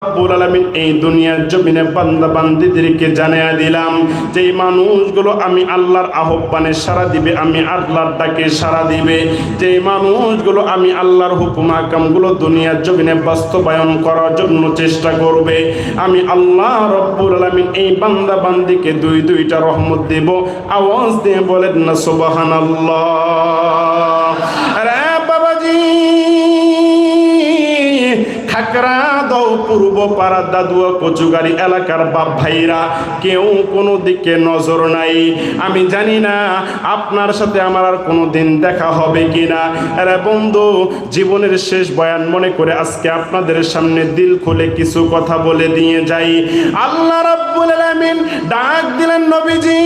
রব্বুল আলামিন এই দুনিয়ার জমিনে বান্দা বান্দীদেরকে জানিয়ে দিলাম যে এই মানুষগুলো আমি আল্লাহর আহ্বানে সাড়া দিবে, আমি আল্লাহর ডাকে সাড়া দিবে, যে মানুষগুলো আমি আল্লাহর হুকুম আহকামগুলো দুনিয়ার জমিনে বাস্তবায়ন করার জন্য চেষ্টা করবে, আমি আল্লাহ রব্বুল আলামিন এই বান্দা বান্দীকে দুইটা রহমত দেব। আওয়াজ দিয়ে বলেন না সুবহানাল্লাহ। আরে বাবাজি, খাকরা দাও পূর্ব পাড়া দাদুয়া কচুগাড়ি এলাকার বাপ ভাইরা, কেউ কোনো দিকে নজর নাই। আমি জানি না আপনার সাথে আমার আর কোনো দিন দেখা হবে কিনা। আরে বন্ধু, জীবনের শেষ বয়ান মনে করে আজকে আপনাদের সামনে দিল খুলে কিছু কথা বলে দিয়ে যাই। আল্লাহ রাব্বুল আলামিন ডাক দিলেন নবীজি,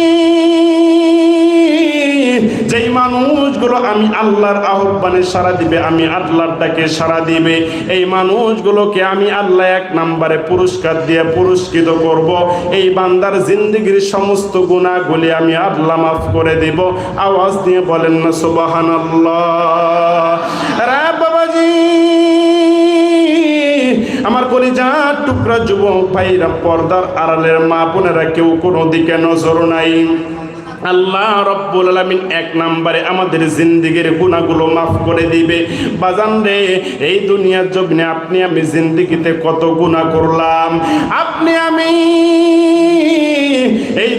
যেই মানুষগুলো আমি আল্লাহর আহ্বানে সাড়া দিবে, আমি আল্লাহর ডাকে সাড়া দিবে, এই মানুষগুলোকে আমি আল্লাহ এক নম্বরে পুরস্কার দিয়ে পুরস্কৃত করব। এই বান্দার জিন্দেগির সমস্ত গুনাহগুলি আমি আল্লাহ মাফ করে দেব। আওয়াজ দিয়ে বলেন না সুবহানাল্লাহ। আরে বাবাজি, আমার কলিজার টুকরা যুবক ভাইরা, পর্দার আড়ালের মা বোনেরা, কেউ কোনো দিকে নজর নাই। আল্লাহ রব্বুল আলামিন এক নম্বরে আমাদের জিন্দেগির গুনাহগুলো মাফ করে দিবে। বাজান রে, এই দুনিয়ার জমিনে আপনি আমি জিন্দেগিতে কত গুনাহ করলাম, আপনি আমি এই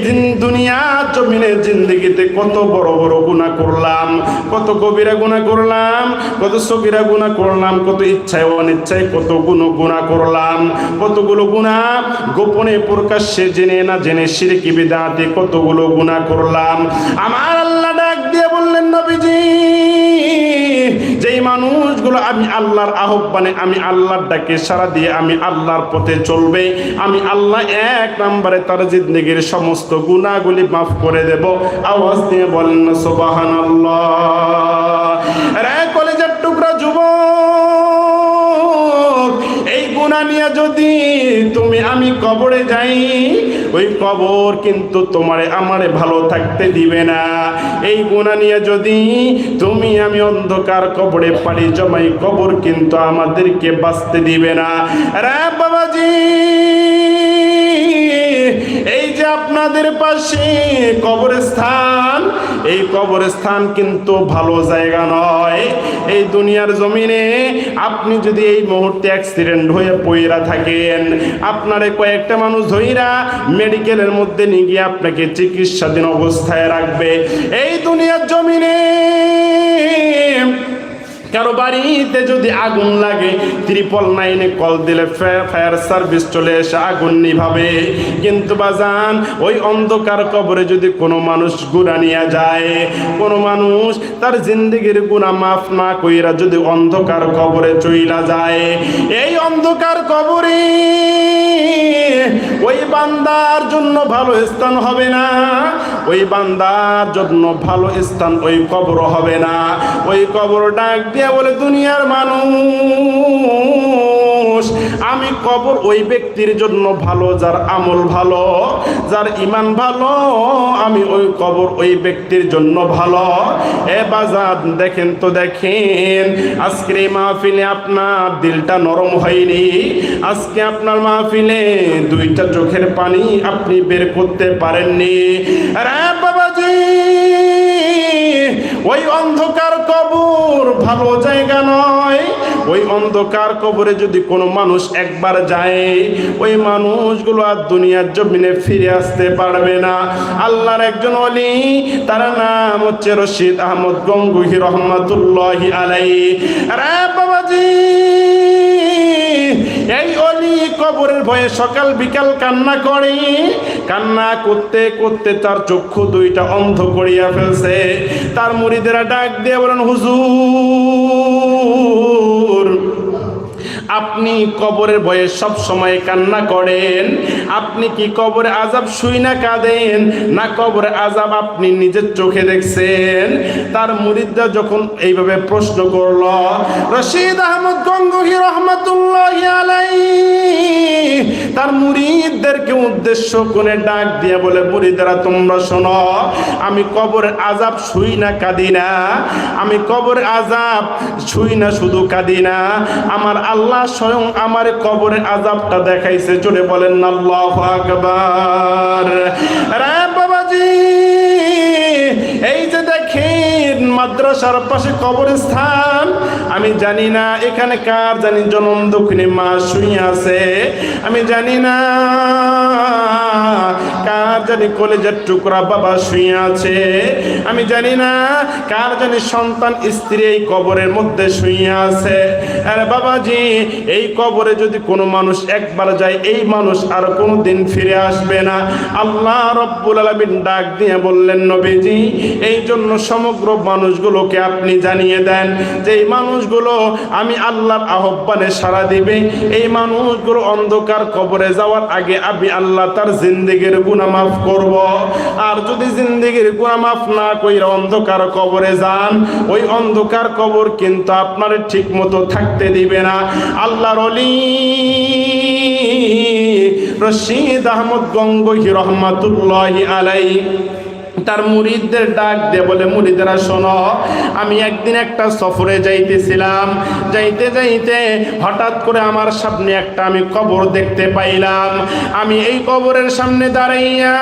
দুনিয়ার জমিনে জিন্দেগিতে কত বড় বড় গুনাহ করলাম, কত কবিরা গুনাহ করলাম, কত সগীরা গুনাহ করলাম, কত ইচ্ছায় অনিচ্ছায় কত গুনাহ করলাম, কতগুলো গুনাহ গোপনে প্রকাশ্যে জেনে না জেনে শিরকি বিদআতে কতগুলো গুনাহ করলাম। আমার আল্লাহ ডাক দিয়ে বললেন নবীজি, যেই মানুষগুলো আমি আল্লাহর আহ্বানে, আমি আল্লাহর ডাকে সাড়া দিয়ে আমি আল্লাহর পথে চলবে, আমি আল্লাহ এক নম্বরে তার জিন্দেগির সমস্ত গুনাহগুলি মাফ করে দেব। আওয়াজ দিয়ে বলেন না সুবহানাল্লাহ। আরে কলেজের টুকরা যুবক, এই গুনাহ নিয়ে যদি তুমি আমি কবরে যাই, ওই কবর কিন্তু তোমারে আমারে ভালো থাকতে দিবে না। এই গুনাহ নিয়ে যদি তুমি আমি অন্ধকার কবরে পাড়ি জমাই, কবর কিন্তু আমাদেরকে বাঁচতে দিবে না। আরে বাবাজি, এই যে আপনাদের পাশে কবরস্থান, এই কবরস্থান কিন্তু ভালো জায়গা নয়। এই দুনিয়ার জমিনে আপনি যদি এই মুহূর্তে অ্যাক্সিডেন্ট হয়ে পইরা থাকেন, আপনারে কয়েকটা মানুষ ধইরা মেডিকেলের মধ্যে নিয়ে গিয়ে আপনাকে চিকিৎসাধীন অবস্থায় রাখবে। এই দুনিয়ার জমিনে কারো বাড়িতে যদি আগুন লাগে, 999 কল দিলে ফায়ার সার্ভিস চলে এসে আগুন নিভাবে। কিন্তু বাজান, ওই অন্ধকার কবরে যদি কোনো মানুষ গুনাহ নিয়ে যায়, কোনো মানুষ তার জিন্দেগির গুনাহ মাফ না কইরা যদি অন্ধকার কবরে চইলা যায়, এই অন্ধকার কবরে ওই বান্দার জন্য ভালো স্থান হবে না, ওই বান্দার জন্য ভালো স্থান ওই কবর হবে না। ওই কবর ডাক দিয়ে বলে, দুনিয়ার মানুষ, আমি কবর ওই ব্যক্তির জন্য ভালো যার আমল ভালো, যার ঈমান ভালো, আমি ওই কবর ওই ব্যক্তির জন্য ভালো। এ বাজার দেখেন তো দেখেন, আজকের এই মাহফিলে আপনার দিলটা নরম হয়নি, আজকে আপনার মাহফিলে দুইটা চোখের পানি আপনি বের করতে পারেননি। আরে বাবাজি, ওই অন্ধকার কবর ভালো জায়গা নয়। ওই অন্ধকার কবরে যদি কোনো মানুষ একবার যায়, ওই মানুষগুলো আর দুনিয়ার জমিনে ফিরে আসতে পারবে না। আল্লাহর একজন ওলি, তার নাম হচ্ছে রশিদ আহমদ গঙ্গুহি রহমাতুল্লাহি আলাইহি। আরে বাবাজি, এই অলি কবরের ভয়ে সকাল বিকাল কান্না করে, কান্না করতে করতে তার চক্ষু দুইটা অন্ধ করিয়া ফেলছে। তার মুরিদেরা ডাক দিয়ে বলেন, হুজুর, আপনি কবরের ভয়ে সব সময় কান্না করেন, আপনি কি কবরে আযাব শুই না কাঁদেন, না কবরে আযাব আপনি নিজের চোখে দেখছেন? তার মুরিদরা যখন এইভাবে প্রশ্ন করল, রশিদ আহমদ গঙ্গুহি রহমাতুল্লাহি আলাইহি তার মুরিদ মুরিদদেরকে উদ্দেশ্য করে ডাক দিয়ে বলে, মুরিদেরা তোমরা শোনো, আমি কবরের আযাব শুই না কাঁদি না, আমি কবরের আযাব শুই না শুধু কাঁদি না, আমার আল্লাহ স্বয়ং আমার কবরের আযাবটা দেখাইছে। জোরে বলেন আল্লাহু আকবার। রে বাবাজি, এই যে দেখেন মাদ্রাসার পাশে কবরস্থান, আমি জানি না এখানে কার জানি জনম দুঃখিনী মা শুয়ে আছে, আমি জানি না কার জানি কলেজের টুকরা বাবা শুয়ে আছে, আমি জানি না কার জানি সন্তান স্ত্রী এই কবরের মধ্যে শুয়ে আছে। আরে বাবাজি, এই কবরে যদি কোনো মানুষ একবার যায়, এই মানুষ আর কোনো দিন ফিরে আসবে না। আল্লাহ রব্বুল আলামিন ডাক দিয়ে বললেন, নবীজি এই জন্য সমগ্র মানুষগুলোকে আপনি জানিয়ে দেন যে এই মানুষগুলো আমি আল্লাহর আহ্বানে সাড়া দিবে, এই মানুষগুলো অন্ধকার কবরে যাওয়ার আগে আমি আল্লাহ তার জিন্দেগির গুনাহ মাফ করব। আর যদি জিন্দেগির গুনাহ মাফ না কইরা অন্ধকার কবরে যান, ওই অন্ধকার কবর কিন্তু আপনার ঠিক মতো থাকতে দিবে না। আল্লাহর ওলি রশিদ আহমদ গঙ্গোহী রহমাতুল্লাহি আলাইহি তার মুরিদদের ডাক দিয়ে বলে, মুরিদেরা শোনো, আমি একদিন একটা সফরে যাইতেছিলাম, যাইতে যাইতে হঠাৎ করে আমার সামনে একটা আমি কবর দেখতে পাইলাম। আমি এই কবরের সামনে দাঁড়াইয়া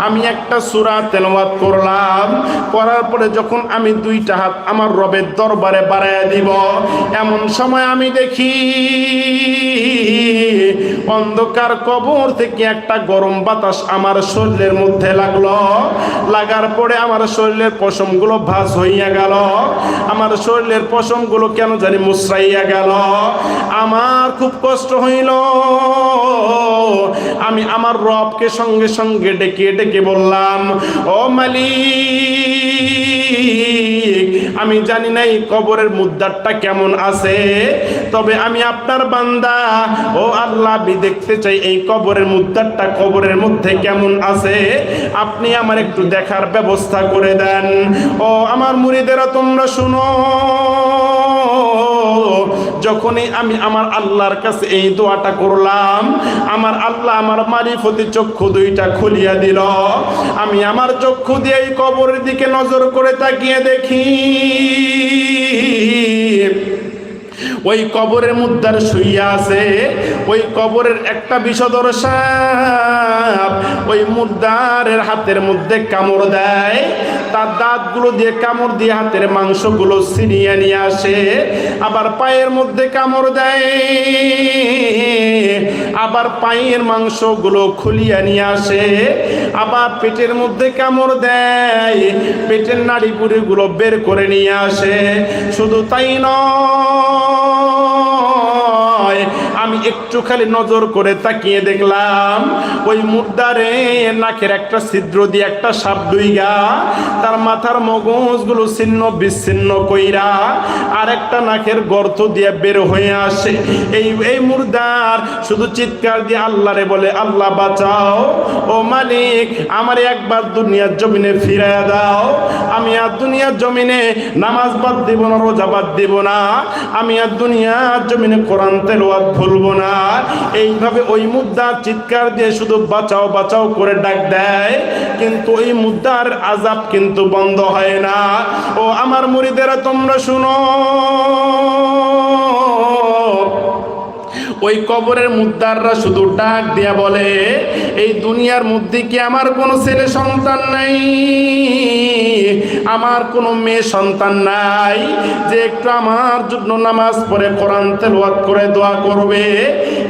আমি একটা সূরা তেলাওয়াত করলাম, করার পরে যখন আমি দুইটা হাত আমার রবের দরবারে বাড়াইয়া দিব, এমন সময় আমি দেখি অন্ধকার কবর থেকে একটা গরম বাতাস আমার শরীরের মধ্যে লাগলো। লাগার পরে আমার শরীরের পশমগুলো ভাঁজ হইয়া গেল, আমার শরীরের পশমগুলো কেন জানি মুছরাইয়া গেল। আমার খুব কষ্ট হইল। আমি আমার রবকে সঙ্গে সঙ্গে ডেকে ডেকে বললাম, ও মালিক, আমি জানি না এই কবরের মুদ্দারটা কেমন আছে, তবে আমি আপনার বান্দা, ও আল্লাহ, আমি দেখতে চাই এই কবরের মুদ্দারটা কবরের মধ্যে কেমন আছে, আপনি আমার একটু দেখার ব্যবস্থা করে দেন। ও আমার মুরিদেরা তোমরা শুনো, যখনই আমি আমার আল্লাহর কাছে এই দোয়াটা করলাম, আমার আল্লাহ আমার মারিফতি চক্ষু দুইটা খুলিয়া দিল। আমি আমার চক্ষু দিয়ে এই কবরের দিকে নজর করে তাকিয়ে দেখি ওই কবরের মুদ্দার শুইয়া আছে, ওই কবরের একটা বিষধর সাপ ওই মুদ্দারের হাতের মধ্যে কামড় দেয়, তার দাঁতগুলো দিয়ে কামড় দিয়ে হাতের মাংসগুলো ছিনিয়ে নিয়ে আসে, আবার পায়ের মধ্যে কামড় দেয়, আবার পায়ের মাংসগুলো খুলিয়ে নিয়ে আসে, আবার পেটের মধ্যে কামড় দেয়, পেটের নাড়িভুড়িগুলো বের করে নিয়ে আসে। শুধু তাই নয়, আমি একটু খালি নজর করে তাকিয়ে দেখলাম ওই মুর্দারে নাকের একটা ছিদ্র দিয়ে একটা সাপ ডুইগা তার মাথার মগজগুলো ছিন্ন বিচ্ছিন্ন কইরা আর একটা নাকের গর্ত দিয়ে বের হয়ে আসে। এই মুর্দার শুধু চিৎকার দিয়ে আল্লাহরে বলে, আল্লাহ বাঁচাও, ও মালিক আমার একবার দুনিয়ার জমিনে ফিরাইয়া দাও, আমি আর দুনিয়ার জমিনে নামাজ বাদ দিব না, রোজা বাদ দিব না, আমি আর দুনিয়ার জমিনে কোরআন তেলাওয়াত ভুলবো না। এইভাবে ওই মুদ্দার চিৎকার দিয়ে শুধু বাঁচাও বাঁচাও করে ডাক দেয়, কিন্তু ওই মুদ্দার আযাব কিন্তু বন্ধ হয় না। ও আমার মুরিদেরা তোমরা শুনো, ওই কবরের মুদ্দাররা শুধু ডাক দিয়া বলে, এই দুনিয়ার মধ্যে কি আমার কোনো ছেলে সন্তান নাই, আমার কোনো মেয়ে সন্তান নাই যে একটু আমার জন্য নামাজ পড়ে কোরআন তেলাওয়াত করে দোয়া করবে?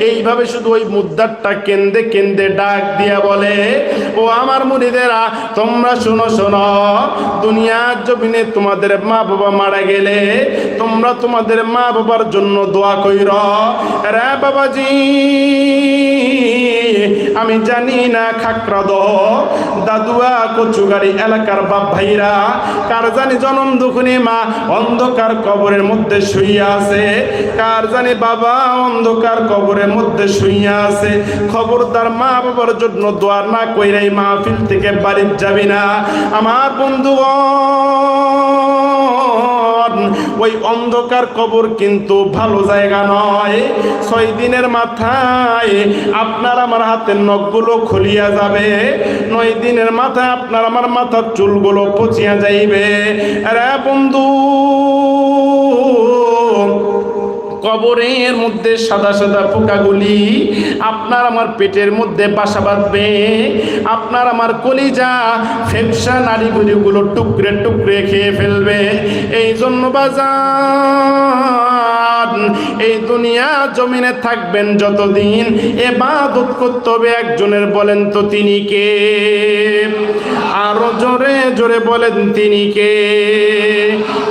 এইভাবে শুধু ওই মুদ্দারটা কেন্দে কেন্দে ডাক দিয়া বলে, ও আমার মুরিদেরা তোমরা শুনো শোনো, দুনিয়ার জমিনে তোমাদের মা বাবা মারা গেলে তোমরা তোমাদের মা বাবার জন্য দোয়া কইর। রে বাবাজি, আমি জানি না খাকড়াদহ দাদুয়া কচুগাড়ি এলাকার বাপ ভাইরা কার জানি জনম দুঃখিনী মা অন্ধকার কবরের মধ্যে শুইয়া আছে, কার জানি বাবা অন্ধকার কবরের মধ্যে শুইয়া আছে। খবরদার মা বাবার জন্য দোয়া না কইরাই মাহফিল থেকে বাড়ি যাবি না। আমার বন্ধু ওই অন্ধকার কবর কিন্তু ভালো জায়গা নয়। 6 দিনের মাথায় আপনার আমার হাতের নখগুলো খুলিয়া যাবে, 9 দিনের মাথায় আপনার আমার মাথার চুলগুলো পচিয়া যাইবে। আরে বন্ধু, কবরের মধ্যে সাদা সাদা পোকাগুলি আপনার আমার পেটের মধ্যে বাসা বাঁধবে, আপনার আমার কলিজা ফেফসা নাড়িগুলিগুলো টুকরে টুকরে খেয়ে ফেলবে। এই জন্য বাজার, এই দুনিয়া জমিনে থাকবেন যতদিন ইবাদত করতে হবে একজনের, বলেন তো তিনি কে? আরো জোরে জোরে বলেন তিনি কে?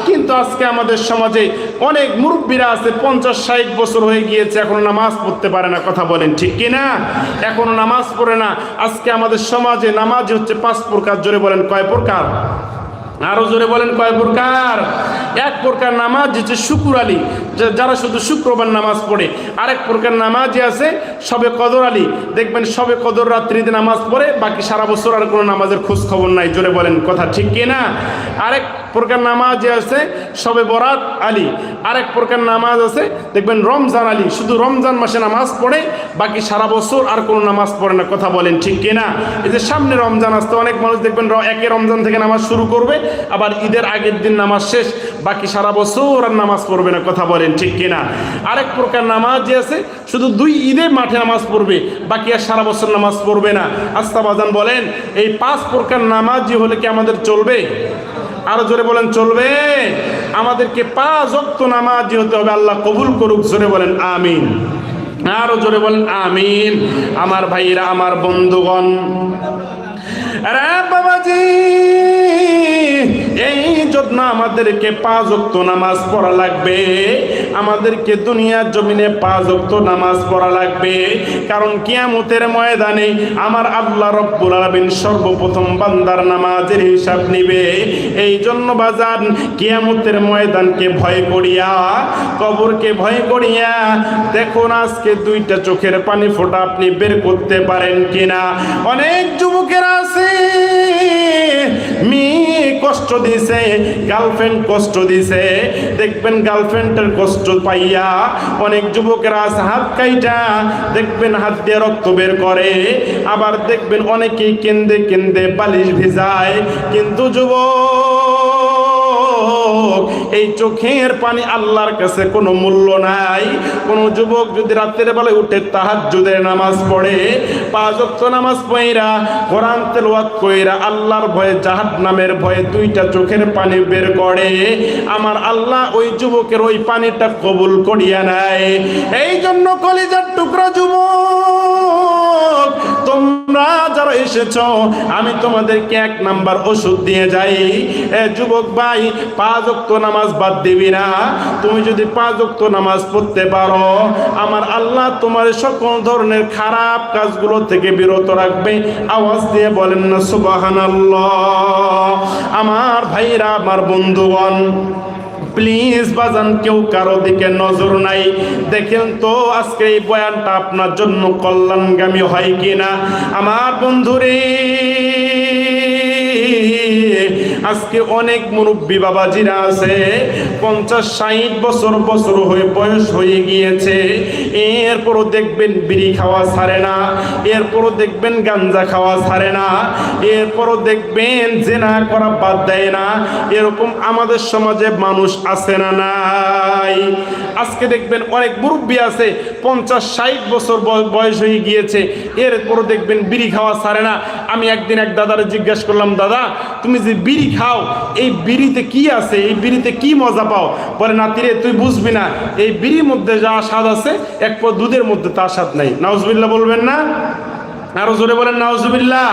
কিন্তু আজকে আমাদের সমাজে অনেক মুরব্বীরা আছে, 50-60 বছর হয়ে গিয়েছে, এখনো নামাজ পড়তে পারে না। কথা বলেন ঠিক কিনা? এখনো নামাজ পড়ে না। আজকে আমাদের সমাজে নামাজ হচ্ছে 5 প্রকার। জোরে বলেন কয় প্রকার? আরো জোরে বলেন কয় প্রকার? এক প্রকার নামাজ হচ্ছে শুকুর আলী, যারা শুধু শুক্রবার নামাজ পড়ে। আরেক প্রকার নামাজই আছে সবে কদর আলী, দেখবেন সবে কদর রাত্রিতে নামাজ পড়ে, বাকি সারা বছর আর কোনো নামাজের খোঁজ খবর নাই। জোরে বলেন কথা ঠিক কিনা? আরেক প্রকার নামাজ আছে সবে বরাত আলী, আরেক প্রকার নামাজ আছে দেখবেন রমজান আলী, শুধু রমজান মাসে নামাজ পড়ে, বাকি সারা বছর আর কোনো নামাজ পড়ে না। কথা বলেন ঠিক কিনা? এই যে সামনে রমজান আসতে অনেক মানুষ দেখবেন একে রমজান থেকে নামাজ শুরু করবে, আবার ঈদের আগের দিন নামাজ শেষ, বাকি সারা বছর আর নামাজ পড়বে না। কথা বলেন ঠিক কিনা? আরেক প্রকার নামাজ যে আছে শুধু 2 ঈদে মাঠে নামাজ পড়বে, বাকি আর সারা বছর নামাজ পড়বে না। আস্তা বাজান বলেন, এই 5 প্রকার নামাজই হলে কি আমাদের চলবে? আরো জোরে বলেন চলবে? আমাদেরকে 5 ওয়াক্ত নামাজই হতে হবে। আল্লাহ কবুল করুক। জোরে বলেন আমিন। আরো জোরে বলেন আমিন। আমার ভাইরা, আমার বন্ধুগণ, আরে বাবাজি, এই জন্য আমাদেরকে 5 ওয়াক্ত নামাজ পড়া লাগবে। আমাদেরকে দুনিয়ার জমিনে 5 ওয়াক্ত নামাজ পড়া লাগবে, কারণ কিয়ামতের ময়দানে আমার আল্লাহ রব্বুল আলামিন সর্বপ্রথম বান্দার নামাজের হিসাব নিবে। এই জন্য বাজান, কিয়ামতের ময়দানকে ভয় করিয়া, কবরকে ভয় করিয়া দেখুন আজকে 2টা চোখের পানি ফোঁটা আপনি বের করতে পারেন কিনা। অনেক যুবকেরা আছে, মেয়ে কষ্ট দিছে, গার্লফ্রেন্ড কষ্ট দিছে, দেখবেন গার্লফ্রেন্ডের কষ্ট পাইয়া অনেক যুবকেরা আছে হাত কাইটা দেখবেন হাত দিয়ে রক্ত বের করে, আবার দেখবেন অনেকেই কেন্দে কেন্দে বালিশ ভিজায়। কিন্তু যুবক, এই চোখের পানি আল্লাহর কাছে কোনো মূল্য নাই। কোন যুবক যদি রাতের বেলায় উঠে তাহাজ্জুদের নামাজ পড়ে, 5 ওয়াক্ত নামাজ পড়া, কোরআন তেলাওয়াত কইরা আল্লাহর ভয়ে, জাহান্নামের ভয়ে 2টা চোখের পানি বের করে, আমার আল্লাহ ওই যুবকের ওই পানিটা কবুল করিয়া নেয়। এই জন্য কলিজার টুকরা যুবক, তোমরা যারা এসেছো, আমি তোমাদেরকে 1 নাম্বার ওষুধ দিয়ে যাই। যুবক ভাই, 5 ওয়াক্ত নামাজ বাদ দিবি না। তুমি যদি 5 ওয়াক্ত নামাজ পড়তে পারো, আমার আল্লাহ তোমার সকল ধরনের খারাপ কাজগুলো থেকে বিরত রাখবে। আওয়াজ দিয়ে বলেন না সুবহানাল্লাহ। আমার ভাইরা, আমার বন্ধুগণ, প্লিজ বাজান, কেউ কারো দিকে নজর নাই। দেখেন তো আজকে এই বয়ানটা আপনার জন্য কল্যাণগামী হয় কিনা। আমার বন্ধুরে, আজকে অনেক মুরব্বী বাবাজিরা আছে, 50-60 বছর হয়ে বয়স হয়ে গিয়েছে, এরপরও দেখবেন বিড়ি খাওয়া ছাড়ে না, এরপরও দেখবেন গাঞ্জা খাওয়া ছাড়ে না, এরপরও দেখবেন জেনা করা বাদ দেয় না। এরকম আমাদের সমাজে মানুষ আছে না নাই? আজকে দেখবেন অনেক মুরব্বী আছে, 50-60 বছর বয়স হয়ে গিয়েছে, এরপরও দেখবেন বিড়ি খাওয়া ছাড়ে না। আমি একদিন এক দাদারে জিজ্ঞাসা করলাম, দাদা তুমি যে বিড়ি খাও, এই বিড়িতে কি আছে, এই বিড়িতে কি মজা পাও? বলে, নাতিরে তুই বুঝবি না, এই বিড়ির মধ্যে যা স্বাদ আছে, 1 পদ দুধের মধ্যে তার স্বাদ নাই। নাউজুবিল্লাহ বলবেন না? আরো জোরে বলেন নাউজুবিল্লাহ।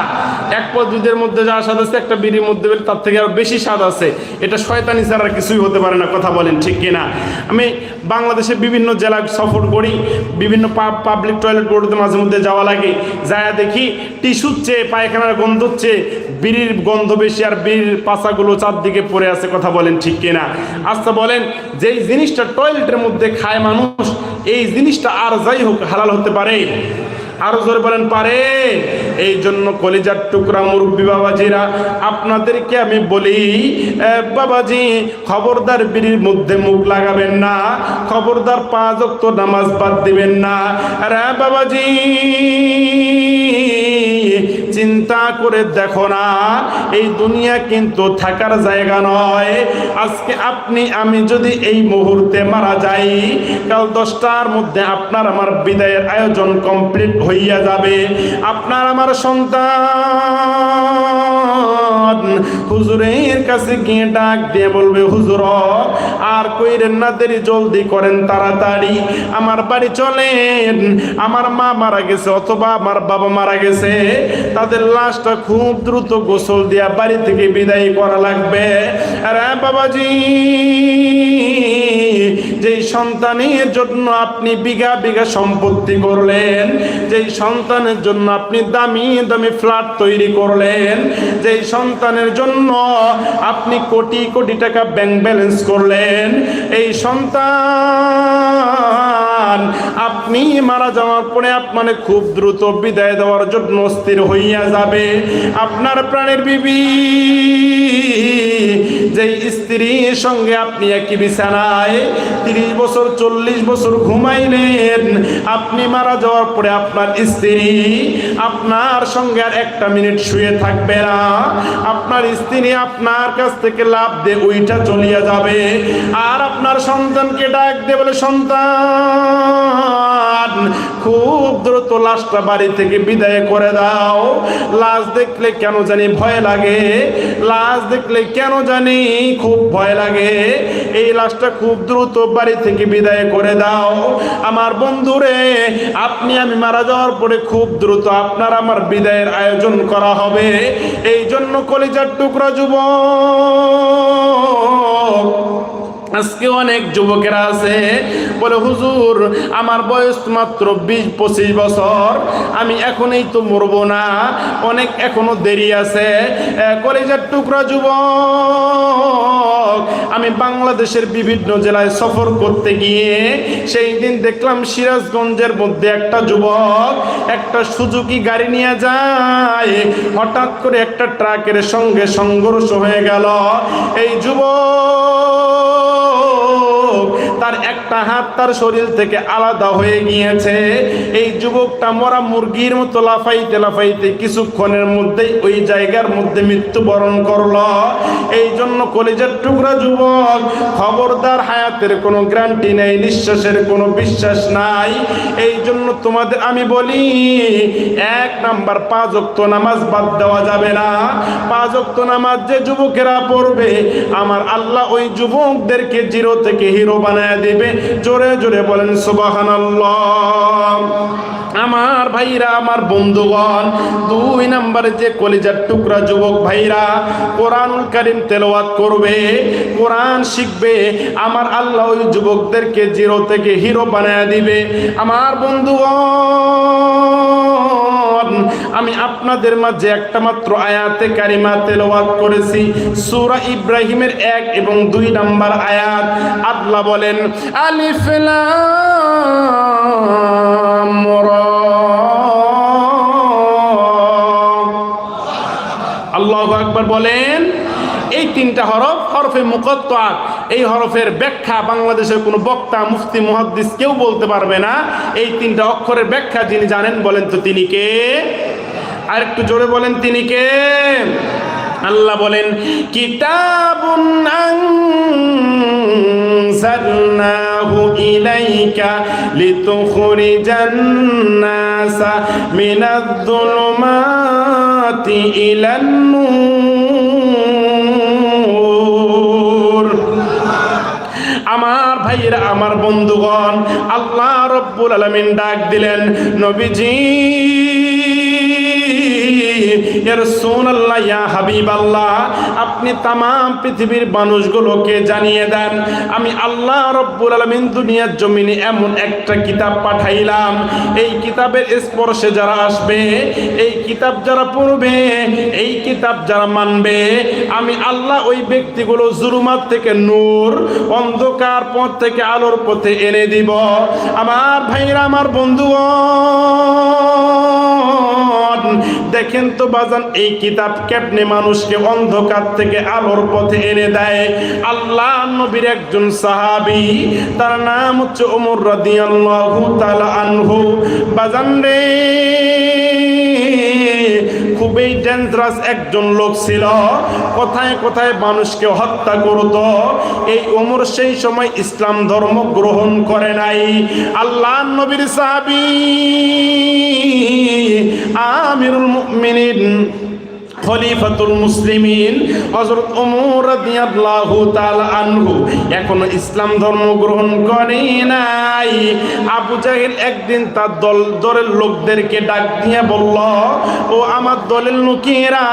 1 পদ দুধের মধ্যে যা স্বাদ আছে, একটা বিড়ির মধ্যে তার থেকে আরো বেশি স্বাদ আছে। এটা শয়তানি ছাড়া আর কিছুই হতে পারে না। কথা বলেন ঠিক কিনা? আমি বাংলাদেশের বিভিন্ন জেলা সফর করি, বিভিন্ন পাবলিক টয়লেটগুলোতে মাঝে মধ্যে যাওয়া লাগে, যায় দেখি টিস্যুর চেয়ে, পায়খানার গন্ধ হচ্ছে, বিড়ির গন্ধ বেশি, আর বিড়ির পাশাগুলো চারদিকে পড়ে আছে। কথা বলেন ঠিক কিনা? আচ্ছা বলেন, যেই জিনিসটা টয়লেটের মধ্যে খায় মানুষ, এই জিনিসটা আর যাই হোক হালাল হতে পারে? আরো জোরে বলেন পারে? এই জন্য কলিজার টুকরা মুরব্বী বাবাজিরা, আপনাদেরকে আমি বলি বাবাজি, খবরদার বিড়ির মধ্যে মুখ লাগাবেন না, খবরদার 5 ওয়াক্ত নামাজ বাদ দিবেন না। আরে বাবাজি, চিন্তা করে দেখো না, এই দুনিয়া কিন্তু থাকার জায়গা নয়। আজকে আপনি আমি যদি এই মুহূর্তে মারা যাই, কাল 10টার মধ্যে আপনার আমার বিদায়ের আয়োজন কমপ্লিট হইয়া যাবে। আপনার আমার সন্তান হুজুরের কাছে গিয়ে ডাক দিয়ে বলবে, হুজুর আর কইরেন না, দেরি, জলদি করেন, তাড়াতাড়ি আমার বাড়ি চলেন, আমার মা মারা গেছে অথবা আমার বাবা মারা গেছে, তাদের লাশটা খুব দ্রুত গোসল দিয়া বাড়ি থেকে বিদায় করা লাগবে। আরে বাবাজি, যেই সন্তানের জন্য আপনি বিঘা বিঘা সম্পত্তি করলেন, যেই সন্তানের জন্য আপনি দামি দামি ফ্ল্যাট তৈরি করলেন, যেই সন্তানের জন্য আপনি কোটি কোটি টাকা ব্যাংক ব্যালেন্স করলেন, এই সন্তান আপনি মারা যাওয়ার পরে আপনাকে খুব দ্রুত বিদায় দেওয়ার জন্য অস্থির হইয়া যাবে। আপনার প্রাণের বিবি, যেই স্ত্রীর সঙ্গে আপনি একই বিছানায় 30 বছর 40 বছর ঘুমাইলেন, আপনি মারা যাওয়ার পরে আপনার স্ত্রী আপনার সঙ্গে আর 1 মিনিট শুয়ে থাকবে না। আপনার স্ত্রী আপনার কাছ থেকে লাফ দিয়ে উইঠা চলিয়া যাবে। আর আপনার সন্তানকে ডাক দিয়ে বলে, সন্তান খুব দ্রুত লাশটা বাড়ি থেকে বিদায় করে দাও। লাশ দেখলে কেন জানি ভয় লাগে, লাশ দেখলে কেন জানি খুব ভয় লাগে। এই লাশটা খুব দ্রুত বাড়ি থেকে বিদায় করে দাও। আমার বন্ধুরে, আপনি আমি মারা যাওয়ার পরে খুব দ্রুত আপনার আমার বিদায়ের আয়োজন করা হবে। এই জন্য কলিজার টুকরা যুবক, আজকে অনেক যুবকেরা আছে বলে, হুজুর আমার বয়স মাত্র 20-25 বছর, আমি এখনই তো মরবো না, অনেক এখনো দেরি আছে। কলেজের টুকরা যুবক, আমি বাংলাদেশের বিভিন্ন জেলায় সফর করতে গিয়ে সেই দিন দেখলাম সিরাজগঞ্জের মধ্যে একটা যুবক একটা সুজুকি গাড়ি নিয়ে যায়, হঠাৎ করে একটা ট্রাকের সঙ্গে সংঘর্ষ হয়ে গেল। এই যুবক, তার একটা হাত তার শরীর থেকে আলাদা হয়ে গিয়েছে। এই যুবকটা মরা মুরগির মতো লাফাইতে লাফাইতে কিছুক্ষণের মধ্যেই ওই জায়গার মধ্যে মৃত্যুবরণ করলো। এই জন্য কলেজের টুকরা যুবক, খবরদার, হায়াতের কোনো গ্যারান্টি নেই, নিঃশ্বাসের কোনো বিশ্বাস নাই। এই জন্য তোমাদের আমি বলি, 1 নাম্বার 5 ওয়াক্ত নামাজ বাদ দেওয়া যাবে না। 5 ওয়াক্ত নামাজ যে যুবকেরা পড়বে, আমার আল্লাহ ওই যুবকদেরকে জিরো থেকে হিরো বানায় দিবে। জোরে জোরে বলেন সুবহানাল্লাহ। আমার ভাইরা, আমার বন্ধুগণ, 2 নম্বরে যে কলিজার টুকরা যুবক ভাইরা কোরআনুল কারীম তেলাওয়াত করবে, কোরআন শিখবে, আমার আল্লাহ ওই যুবকদেরকে জিরো থেকে হিরো বানায় দিবে। আমার বন্ধুগণ, আমি আপনাদের মাঝে একটা মাত্র আয়াতে কারিমা তেলাওয়াত করেছি, সূরা ইব্রাহিমের 1 এবং 2 নম্বর আয়াত। আল্লাহ বলেন, আলিফ লাম রা। আল্লাহু আকবার বলেন। এই 3টা হরফ, হরফে মুকাত্তা, এই হরফের ব্যাখ্যা বাংলাদেশের কোনো বক্তা, মুফতি, মুহাদ্দিস কেউ বলতে পারবে না। এই 3টা অক্ষরের ব্যাখ্যা যিনি জানেন, বলেন তো তিনি কে? আর একটু জোরে বলেন, তিনি কে? আল্লাহ বলেন, কিতাবুন আনজালনাহু ইলাইকা লিতুখরিজান নাসা মিনাজ-যুলুমাতি ইলান-নূর। আমার ভাইয়েরা, আমার বন্ধুগণ, আল্লাহ রব্বুল আলামিন ডাক দিলেন, নবীজি, ইয়া রাসূলুল্লাহ, ইয়া হাবিবাল্লাহ, আপনি তাম পৃথিবীর মানুষগুলোকে জানিয়ে দেন, আমি আল্লাহ রব্বুল আলামিন দুনিয়ার জমিনে এমন একটা কিতাব পাঠাইলাম, এই কিতাবের স্পর্শে যারা আসবে, এই কিতাব যারা পড়বে, এই কিতাব যারা মানবে, আমি আল্লাহ ওই ব্যক্তিগুলো জুলুমাত থেকে নূর, অন্ধকার পথ থেকে আলোর পথে এনে দিব। আমার ভাইরা, আমার বন্ধুগণ, দেখেন তো বাজান, এই কিতাব কেমনে মানুষকে অন্ধকার থেকে আলোর পথে এনে দেয়। আল্লাহ নবীর একজন সাহাবী, তার নাম হচ্ছে ওমর রাদিয়াল্লাহু তাআলা আনহু। বাজান রে, খুবই ডেঞ্জারাস একজন লোক ছিল, কোথায় কোথায় মানুষকে হত্যা করত। এই ওমর সেই সময় ইসলাম ধর্ম গ্রহণ করে নাই। আল্লাহ নবীর সাহাবী আমিরুল মুমিনিন খলিফাতুল মুসলিমিন হযরত ওমর রাদিয়াল্লাহু তাআলা আনহু এখনো ইসলাম ধর্ম গ্রহণ করে নাই। আবু জাহেল একদিন তার দলের লোকদেরকে ডাক দিয়ে বলল, ও আমার দলের লোকেরা,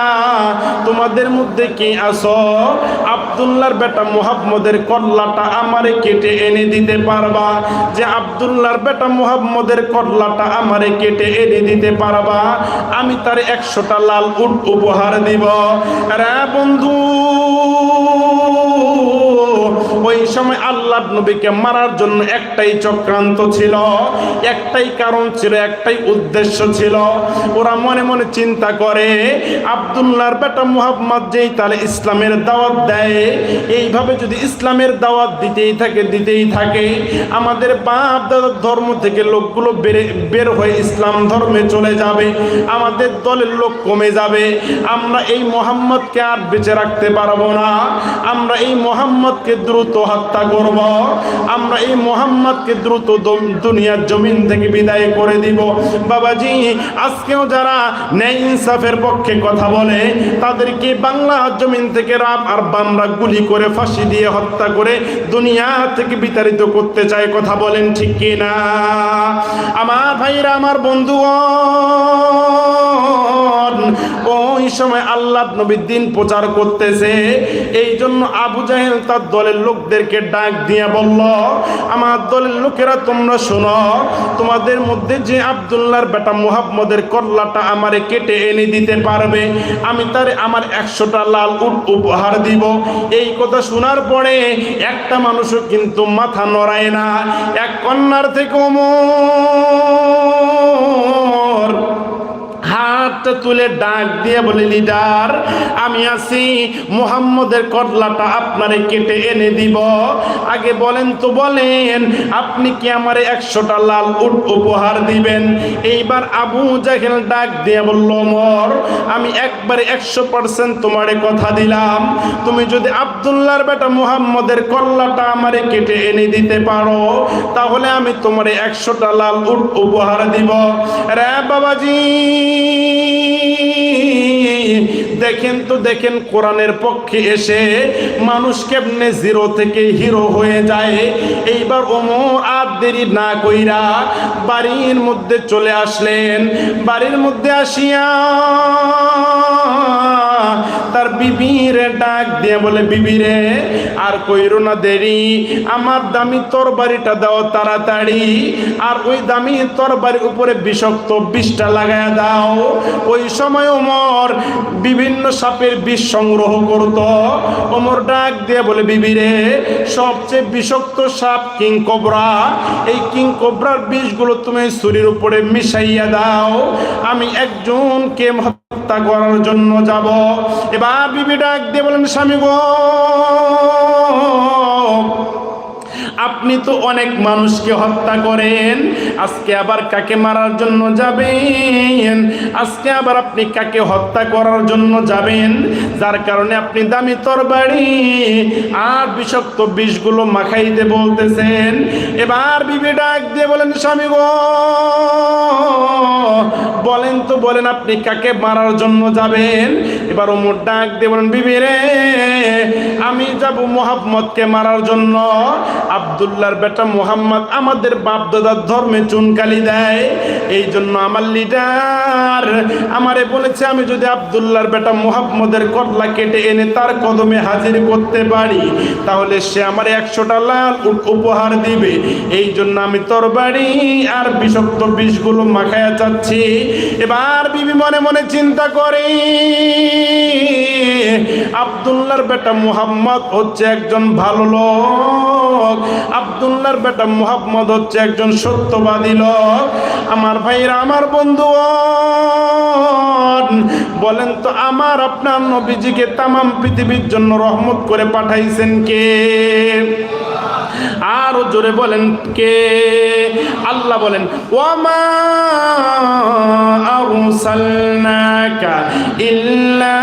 তোমাদের মধ্যে কে আছো, আব্দুল্লাহর বেটা মুহাম্মদের কল্লাটা আমারে কেটে এনে দিতে পারবা? যে আব্দুল্লাহর বেটা মুহাম্মদের কল্লাটা আমারে কেটে এনে দিতে পারবা, আমি তার 100টা লাল উট উপহার দিব। রে বন্ধু, ওই সময় আল্লাহর নবীকে মারার জন্য একটাই চক্রান্ত ছিল, একটাই কারণ ছিল, একটাই উদ্দেশ্য ছিল। ওরা মনে মনে চিন্তা করে, আব্দুল্লাহর বেটা মুহাম্মদ যেই তাহলে ইসলামের দাওয়াত দেয়, এইভাবে যদি ইসলামের দাওয়াত দিতেই থাকে, আমাদের বাপ দাদার ধর্ম থেকে লোকগুলো বের হয়ে ইসলাম ধর্মে চলে যাবে, আমাদের দলের লোক কমে যাবে, আমরা এই মুহাম্মদকে আর বেঁচে রাখতে পারবো না, আমরা এই মুহাম্মদকে দ্রুত হত্যা করব, আমরা এই মুহাম্মদকে দ্রুত দুনিয়ার জমিন থেকে বিদায় করে দিব। বাবাজি, আজকেও যারা ন্যায় ইনসাফের পক্ষে কথা বলে, তাদেরকে বাংলা জমিন থেকে রাব আর বামরা গুলি করে ফাঁসি দিয়ে হত্যা করে দুনিয়া থেকে বিতাড়িত করতে চায়। কথা বলেন ঠিক কি না? আমার ভাইরা, আমার বন্ধুগণ, ওই সময় আল্লাহর নবী দ্বীন প্রচার করতেছে। এই জন্য আবু জাহেল তার দলের লোকদেরকে ডাক দিয়ে বলল, আমার দলের লোকেরা, তোমরা শোনো, তোমাদের মধ্যে যে আব্দুল্লাহর বেটা মুহাম্মদের কল্লাটা আমারে কেটে এনে দিতে পারবে, আমি তার আমার 100টা লাল উট উপহার দিব। এই কথা শোনার পরে একটা মানুষও কিন্তু মাথা নড়ায় না। এক কন্যার থেকে ওমর হাতটা তুলে ডাক দিয়ে বলে, লিডার, আমি আছি, মুহাম্মদের কল্লাটা আপনারে কেটে এনে দিব। আগে বলেন তো, বলেন আপনি কি আমারে 100টা লাল উট উপহার দিবেন? এইবার আবু জাহেল ডাক দিয়ে বলল, ওমর, আমি একবারে 100% তোমারে কথা দিলাম, তুমি যদি আব্দুল্লাহর বেটা মুহাম্মদের কল্লাটা আমারে কেটে এনে দিতে পারো, তাহলে আমি তোমারে 100টা লাল উট উপহার দিব। রে বাবাজি, দেখেন তো, দেখেন কোরআনের পক্ষে এসে মানুষ কেমনে জিরো থেকে হিরো হয়ে যায়। এইবার ওমর আর দেরি না কইরা বাড়ির মধ্যে চলে আসলেন। বাড়ির মধ্যে আসিয়া তার বিবিরে ডাক দিয়ে বলে, বিবিরে, আর কইরো না দেরি, আমার দামি তরবারিটা দাও তাড়াতাড়ি, আর ওই দামি তরবারির উপরে বিষাক্ত বিষটা লাগায়া দাও। ওই সময় ওমর বিভিন্ন সাপের বিষ সংগ্রহ করত। ওমর ডাক দিয়ে বলে, বিবিরে, সবচেয়ে বিষাক্ত সাপ কিং কোবরা, এই কিং কোবরার বিষগুলো তুমি ছুরির উপরে মিশাইয়া দাও, আমি একজনকে হত্যা করার জন্য যাব। এবার বিবি ডাক দিয়ে বলেন, স্বামী গো, আপনি তো অনেক মানুষকে হত্যা করেন, আজকে আবার কাকে মারার জন্য যাবেন? আজকে আবার আপনি কাকে হত্যা করার জন্য যাবেন, যার কারণে আপনি দামি তরবারি আর বিষাক্ত বিষগুলো মাখাইতে বলতেছেন? এবার বিবি ডাক দিয়ে বলেন, স্বামী গো, বলেন তো, বলেন আপনি কাকে মারার জন্য যাবেন? এবার ওমর ডাক দিয়ে বলেন, বিবি রে, আমি যাব মুহাম্মদকে মারার জন্য। আব্দুল্লাহর বেটা মুহাম্মদ আমাদের বাপ দাদার ধর্মে চুনকালি দেয়, এই জন্য আমার লিডার আমারে বলেছে, আমি যদি আব্দুল্লাহর বেটা মুহাম্মদের কল্লা কেটে এনে তার কদমে হাজির করতে পারি, তাহলে সে আমার 100টা লাল উট উপহার দিবে। এই জন্য আমি তরবারি আর বিষাক্ত বিষগুলো মাখায়া চাচ্ছি। এবার বিবি মনে মনে চিন্তা করে, আব্দুল্লাহর বেটা মুহাম্মদ হচ্ছে একজন ভালো লোক, আব্দুল্লাহর বেটা মুহাম্মদ হচ্ছে একজন সত্যবাদী লোক। আমার ভাইরা, আমার বন্ধু, বলেন তো আমার আপনার নবীজিকে তামাম পৃথিবীর জন্য রহমত করে পাঠাইছেন কে? আরো জোরে বলেন কে? আল্লাহ বলেন ওয়ামা আরসালনাকা ইল্লা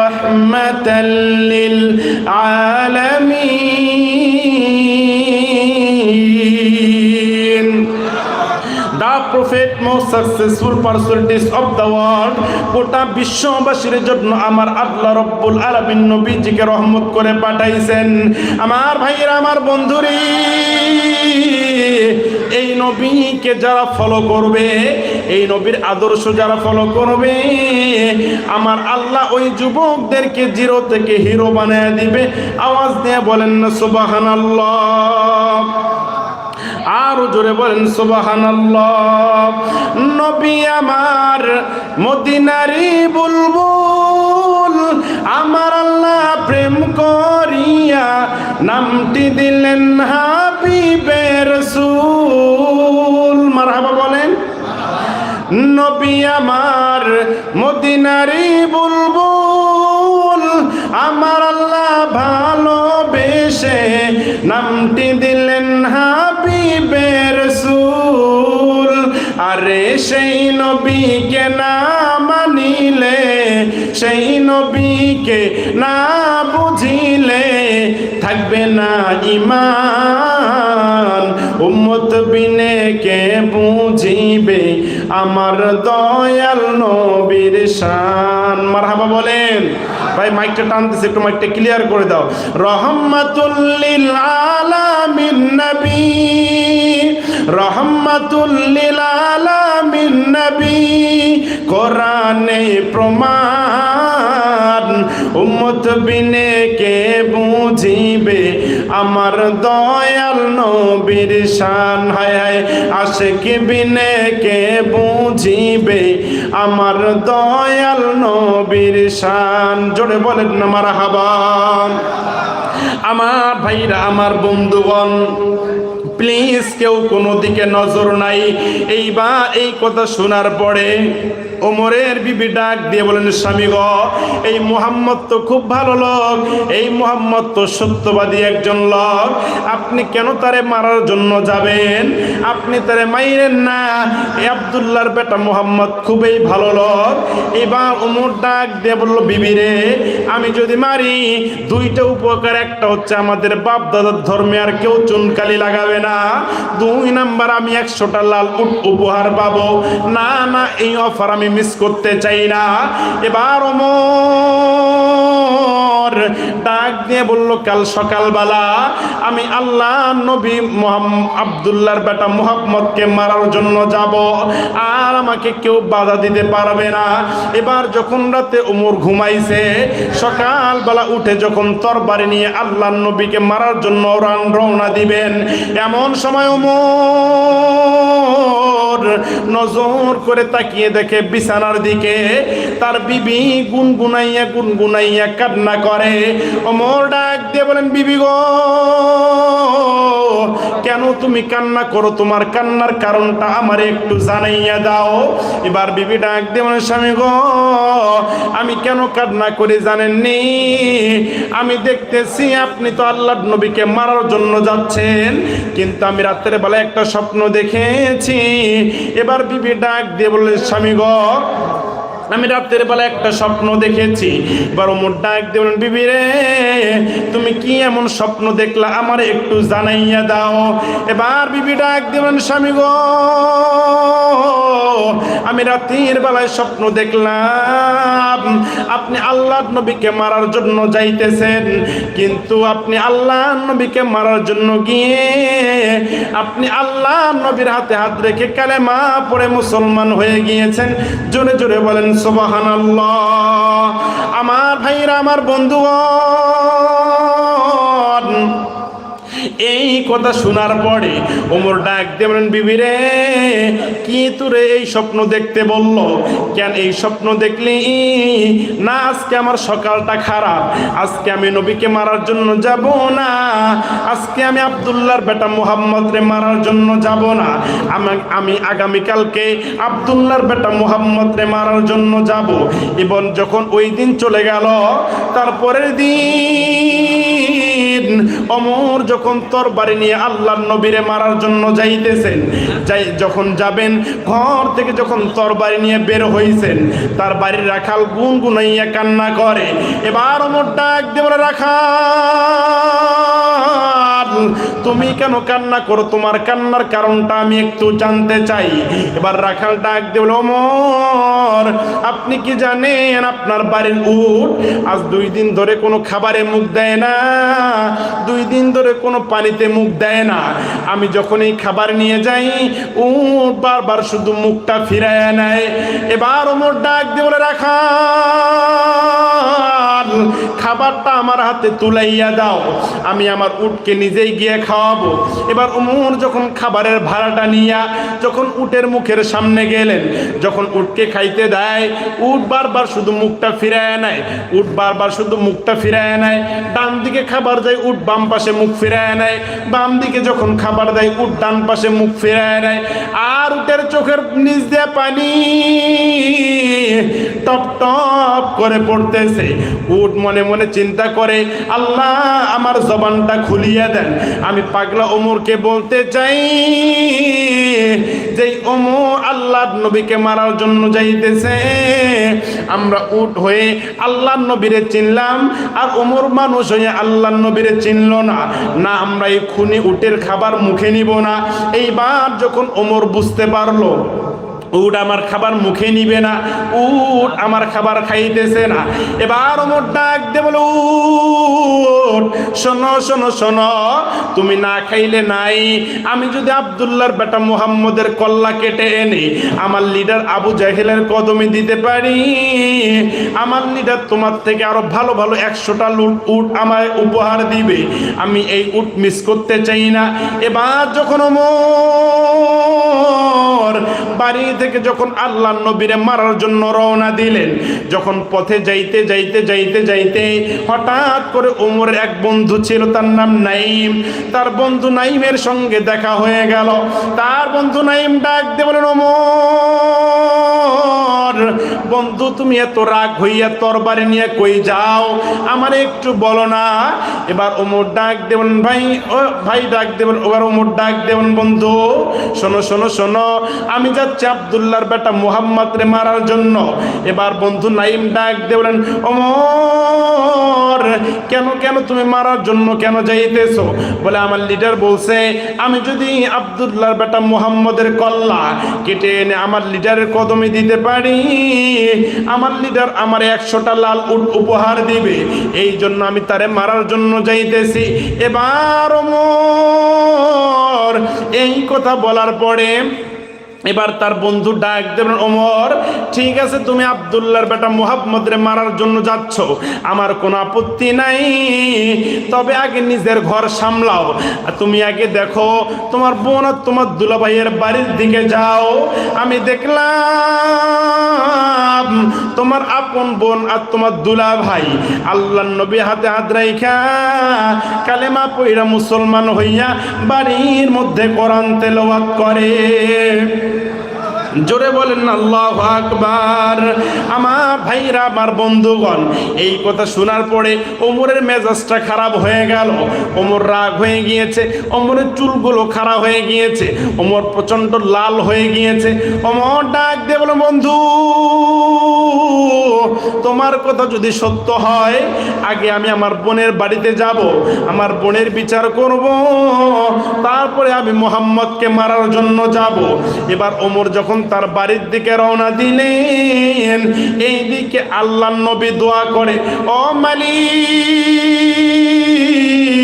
রাহমাতাল লিল আলামিন। The prophet most successful personalities of the world, গোটা বিশ্ববাসীর জন্য আমার আল্লাহ রব্বুল আলামিন নবীজিকে রহমত করে পাঠাইছেন। আমার ভাইরা, আমার বন্ধুরে, এই নবীকে যারা ফলো করবে, এই নবীর আদর্শ যারা ফলো করবে, আমার আল্লাহ ওই যুবকদেরকে জিরো থেকে হিরো বানায় দিবে। আওয়াজ দিয়ে বলেন না সুবহানাল্লাহ। আরো জোরে বলেন সুবহানাল্লাহ। নবী আমার মদিনারি বুলবুল, আমার আল্লাহ প্রেম করিয়া নামটি দিলেন হাবিবে রাসূল। মারহাবা বলেন। নবী আমার মদিনারি বুলবুল, আমার আল্লাহ ভালোবেসে নামটি দিলেন হাবিবে রাসূল। আরে সেই নবীকে না মানিলে, সেই নবীকে না বুঝিলে থাকবে না ঈমান। উম্মত বিনে কে বুঝিবে আমার দয়াল নবীর শান। মারহাবা বলেন। ভাই মাইকটা টানতেছে, একটু মাইকটা ক্লিয়ার করে দাও। রহমাতুল লিল আলামিন নবী, রহমাতুল লিল আলামিন নবী, কোরআনে প্রমাণ। উম্মত বিনে কে বুঝিবে আমার দয়াল নবীর শান। হায় হায় আশিক বিনে কে বুঝিবে আমার দয়াল নবীর শান। জোরে বলেন না মারহাবা। আমার ভাইরা, আমার বন্ধুগণ, প্লিজ কেউ কোনো দিকে নজর নাই। এইবার এই কথা শোনার পরে ওমরের বিবি ডাক দিয়ে বলেন, স্বামী গো, এই মুহাম্মদ তো খুব ভালো লোক, এই মুহাম্মদ তো সত্যবাদী একজন লোক, আপনি কেন তারে মারার জন্য যাবেন? আপনি তারে মাইরেন না, এই আব্দুল্লাহর বেটা মুহাম্মদ খুবই ভালো লোক। এবার ওমর ডাক দিয়ে বলল, বিবি রে, আমি যদি মারি দুইটা উপকার, একটা হচ্ছে আমাদের বাপ দাদার ধর্মে আর কেউ চুনকালি লাগাবে না, 2 নাম্বার আমি 100টা লাল উট উপহার পাবো। না না, এই অফার আমি মিস করতে চাই না। এবার ওমর ডাক দিয়ে বলল, কাল সকালবেলা আমি আল্লাহ নবী আব্দুল্লাহর বেটা মুহাম্মদকে মারার জন্য যাব, আর আমাকে কেউ বাধা দিতে পারবে না। এবার যখন রাতে ওমর ঘুমাইছে, সকালবেলা উঠে যখন তরবারি নিয়ে আল্লাহর নবীকে মারার জন্য রওনা দিবেন, এমন সময় ওমর নজর করে তাকিয়ে দেখে বিছানার দিকে তার বিবি গুনগুনাইয়া কান্না করে। ওমর ডাক দিয়ে বলেন, বিবি গো, কেন তুমি কান্না করো? তোমার কান্নার কারণটা আমারে একটু জানাইয়া দাও। এবার বিবি ডাক দিয়ে বলেন, স্বামী গো, আমি কেন কান্না করি জানেননি? আমি দেখতেছি আপনি তো আল্লাহর নবীকে মারার জন্য যাচ্ছেন, কিন্তু আমি রাতের বেলা একটা স্বপ্ন দেখেছি। এবার বিবি ডাক দিয়ে বললেন, স্বামী গো, আমি রাতের বেলা একটা স্বপ্ন দেখেছি। এবার ওমর ডাক দিয়ে বলেন, বিবি রে, তুমি কি এমন স্বপ্ন দেখলা আমার একটু জানাইয়া দাও। এবার বিবি ডাক দিয়ে বলেন, স্বামী গো, আমি রাতের বেলায় স্বপ্ন দেখলাম আপনি আল্লাহর নবীকে মারার জন্য যাইতেছেন, কিন্তু আপনি আল্লাহর নবীকে মারার জন্য গিয়ে আপনি আল্লাহর নবীর হাতে হাত রেখে কালেমা পড়ে মুসলমান হয়ে গিয়েছেন। জোরে জোরে বলেন সুবহানাল্লাহ। আমার ভাইরা, আমার বন্ধুগণ, এই কথা শোনার পরে ওমর ডাক দিয়ে বলেন, বিবি রে, কি তোরে এই স্বপ্ন দেখতে বলল? কেন এই স্বপ্ন দেখলি? না, আজকে আমার সকালটা খারাপ, আজকে আমি নবীকে মারার জন্য যাব না, আজকে আমি আব্দুল্লাহর বেটা মুহাম্মদ রে মারার জন্য যাব না, আমি আগামীকালকে আব্দুল্লাহর বেটা মুহাম্মদ রে মারার জন্য যাব। এবং যখন ওই দিন চলে গেল, তারপরের দিন ওমর যখন তরবারি নিয়ে আল্লাহর নবীরে মারার জন্য যাইতেছেন, যখন যাবেন, ঘর থেকে যখন তরবারি নিয়ে বের হইছেন, তার বাড়ির রাখাল গুনগুনাইয়া কান্না করে। এবার ওমর ডাক দিয়ে বলে, রাখাল, তুমি কেন কান্না করো? তোমার কান্নার কারণটা আমি একটু জানতে চাই। এবার রাখাল ডাক দিয়ে বলে, ওমর, আপনি কি জানেন আপনার বাড়ির উট আজ 2 দিন ধরে কোনো খাবারে মুখ দেয় না, 2 দিন ধরে কোনো পানিতে মুখ দেয় না। আমি যখন এই খাবার নিয়ে যাই, উট বারবার শুধু মুখটা ফিরায় নেয়। এবার ওমর ডাক দিয়ে বলে, রাখাল, খাবারটা আমার হাতে তুলাইয়া দাও, আমি আমার উটকে নিজেই গিয়ে খাওয়াবো। এবার ওমর যখন খাবারের ভাড়াটা নিয়া যখন উটের মুখের সামনে গেলেন, যখন উটকে খাইতে দেয়, উট বারবার শুধু মুখটা ফিরায় নেয়, উট বারবার শুধু মুখটা ফিরায় নেয়। ডান দিকে খাবার দেয়, উট বাম পাশে মুখ ফিরায় নেয়, বাম দিকে যখন খাবার দেয়, উট ডান পাশে মুখ ফিরায় নেয়। আর উটের চোখের নিচ দিয়ে পানি টপ টপ করে পড়তেছে। উট মনে মনে চিন্তা করে, আল্লাহ আমার জবানটা খুলিয়ে দেন, আমি পাগলা ওমরকে বলতে চাই যে ওমর আল্লাহর নবীকে মারার জন্য যাইতেছে। আমরা উট হয়ে আল্লাহর নবীরে চিনলাম, আর ওমর মানুষ হয়ে আল্লাহর নবীরে চিনল না। না, আমরা এই খুনি উটের খাবার মুখে নিব না। এইবার যখন ওমর বুঝতে পারলো উট আমার খাবার মুখে নিবে না, উট আমার খাবার খাইতেছে না, এবার ওমর ডাক দে বলে, উট শোনো শোনো শোনো, তুমি না খাইলে নাই, আমি যদি আব্দুল্লাহর বেটা মুহাম্মদের কল্লা কেটে এনে আমার লিডার আবু জাহেলের কদমে দিতে পারি, আমার লিডার তোমার থেকে আরো ভালো ভালো 100টা উট আমায় উপহার দিবে। আমি এই উট মিস করতে চাই না। এবার যখন ওমর বাড়ি থেকে যখন আল্লাহর নবীরে মারার জন্য রওনা দিলেন, যখন পথে যাইতে যাইতে যাইতে যাইতে হঠাৎ করে ওমরের এক বন্ধু ছিল, তার নাম নাইম। তার বন্ধু নাইমের সঙ্গে দেখা হয়ে গেল। তার বন্ধু নাইম ডাক দিয়ে বলেন, ওমর বন্ধু, তুমি এত রাগ হইয়া তরবারি নিয়ে কই যাও, আমার একটু বলো না। এবার ওমর ডাক দেবেন, ভাই ডাক দেবেন। এবার ওমর ডাক দেবেন, বন্ধু শোনো শোনো শোনো, আমি যাচ্ছি আব্দুল্লাহর বেটা মুহাম্মদ রে মারার জন্য। এবার বন্ধু নাইম ডাক দেবেন, ওমর কেন কেন তুমি মারার জন্য কেন যাইতেছো? বলে, আমার লিডার বলছে আমি যদি আব্দুল্লাহর বেটা মুহাম্মদের কল্লা কেটে এনে আমার লিডারের কদমে দিতে পারি, আমার লিডার আমার 100টা লাল উট উপহার দিবে, এই জন্য আমি তারে মারার জন্য যাইতেছি। এবার ওমর এই কথা বলার পরে এবার তার বন্ধু ডাক দেবেন, ওমর ঠিক আছে, তুমি আব্দুল্লাহর বেটা মুহাম্মদ রে মারার জন্য যাচ্ছ, আমার কোনো আপত্তি নাই, তবে আগে নিজের ঘর সামলাও। তুমি আগে দেখো তোমার বোন আর তোমার দুলাভাইয়ের বাড়ির দিকে যাও। আমি দেখলাম তোমার আপন বোন আর তোমার দুলাভাই আল্লাহর নবী হাতে হাত রাইখা কালেমা পইরা মুসলমান হইয়া বাড়ির মধ্যে কোরআন তেলাওয়াত করে। জোরে বলেন আল্লাহু আকবার। আমার ভাইরা, আমার বন্ধুগণ, এই কথা শোনার পরে ওমরের মেজাজটা খারাপ হয়ে গেল। ওমর রাগ হয়ে গিয়েছে, ওমরের চুলগুলো খারাপ হয়ে গিয়েছে, ওমর প্রচন্ড লাল হয়ে গিয়েছে। ওমর ডাক দিয়ে বলে, বন্ধু তোমার কথা যদি সত্য হয়, আগে আমি আমার বোনের বাড়িতে যাব, আমার বোনের বিচার করব, তারপরে আমি মুহাম্মদকে মারার জন্য যাব। এবার ওমর যখন তার বাড়ির দিকে রওনা দিলেন, এই দিকে আল্লাহর নবী দোয়া করে, ও মালিক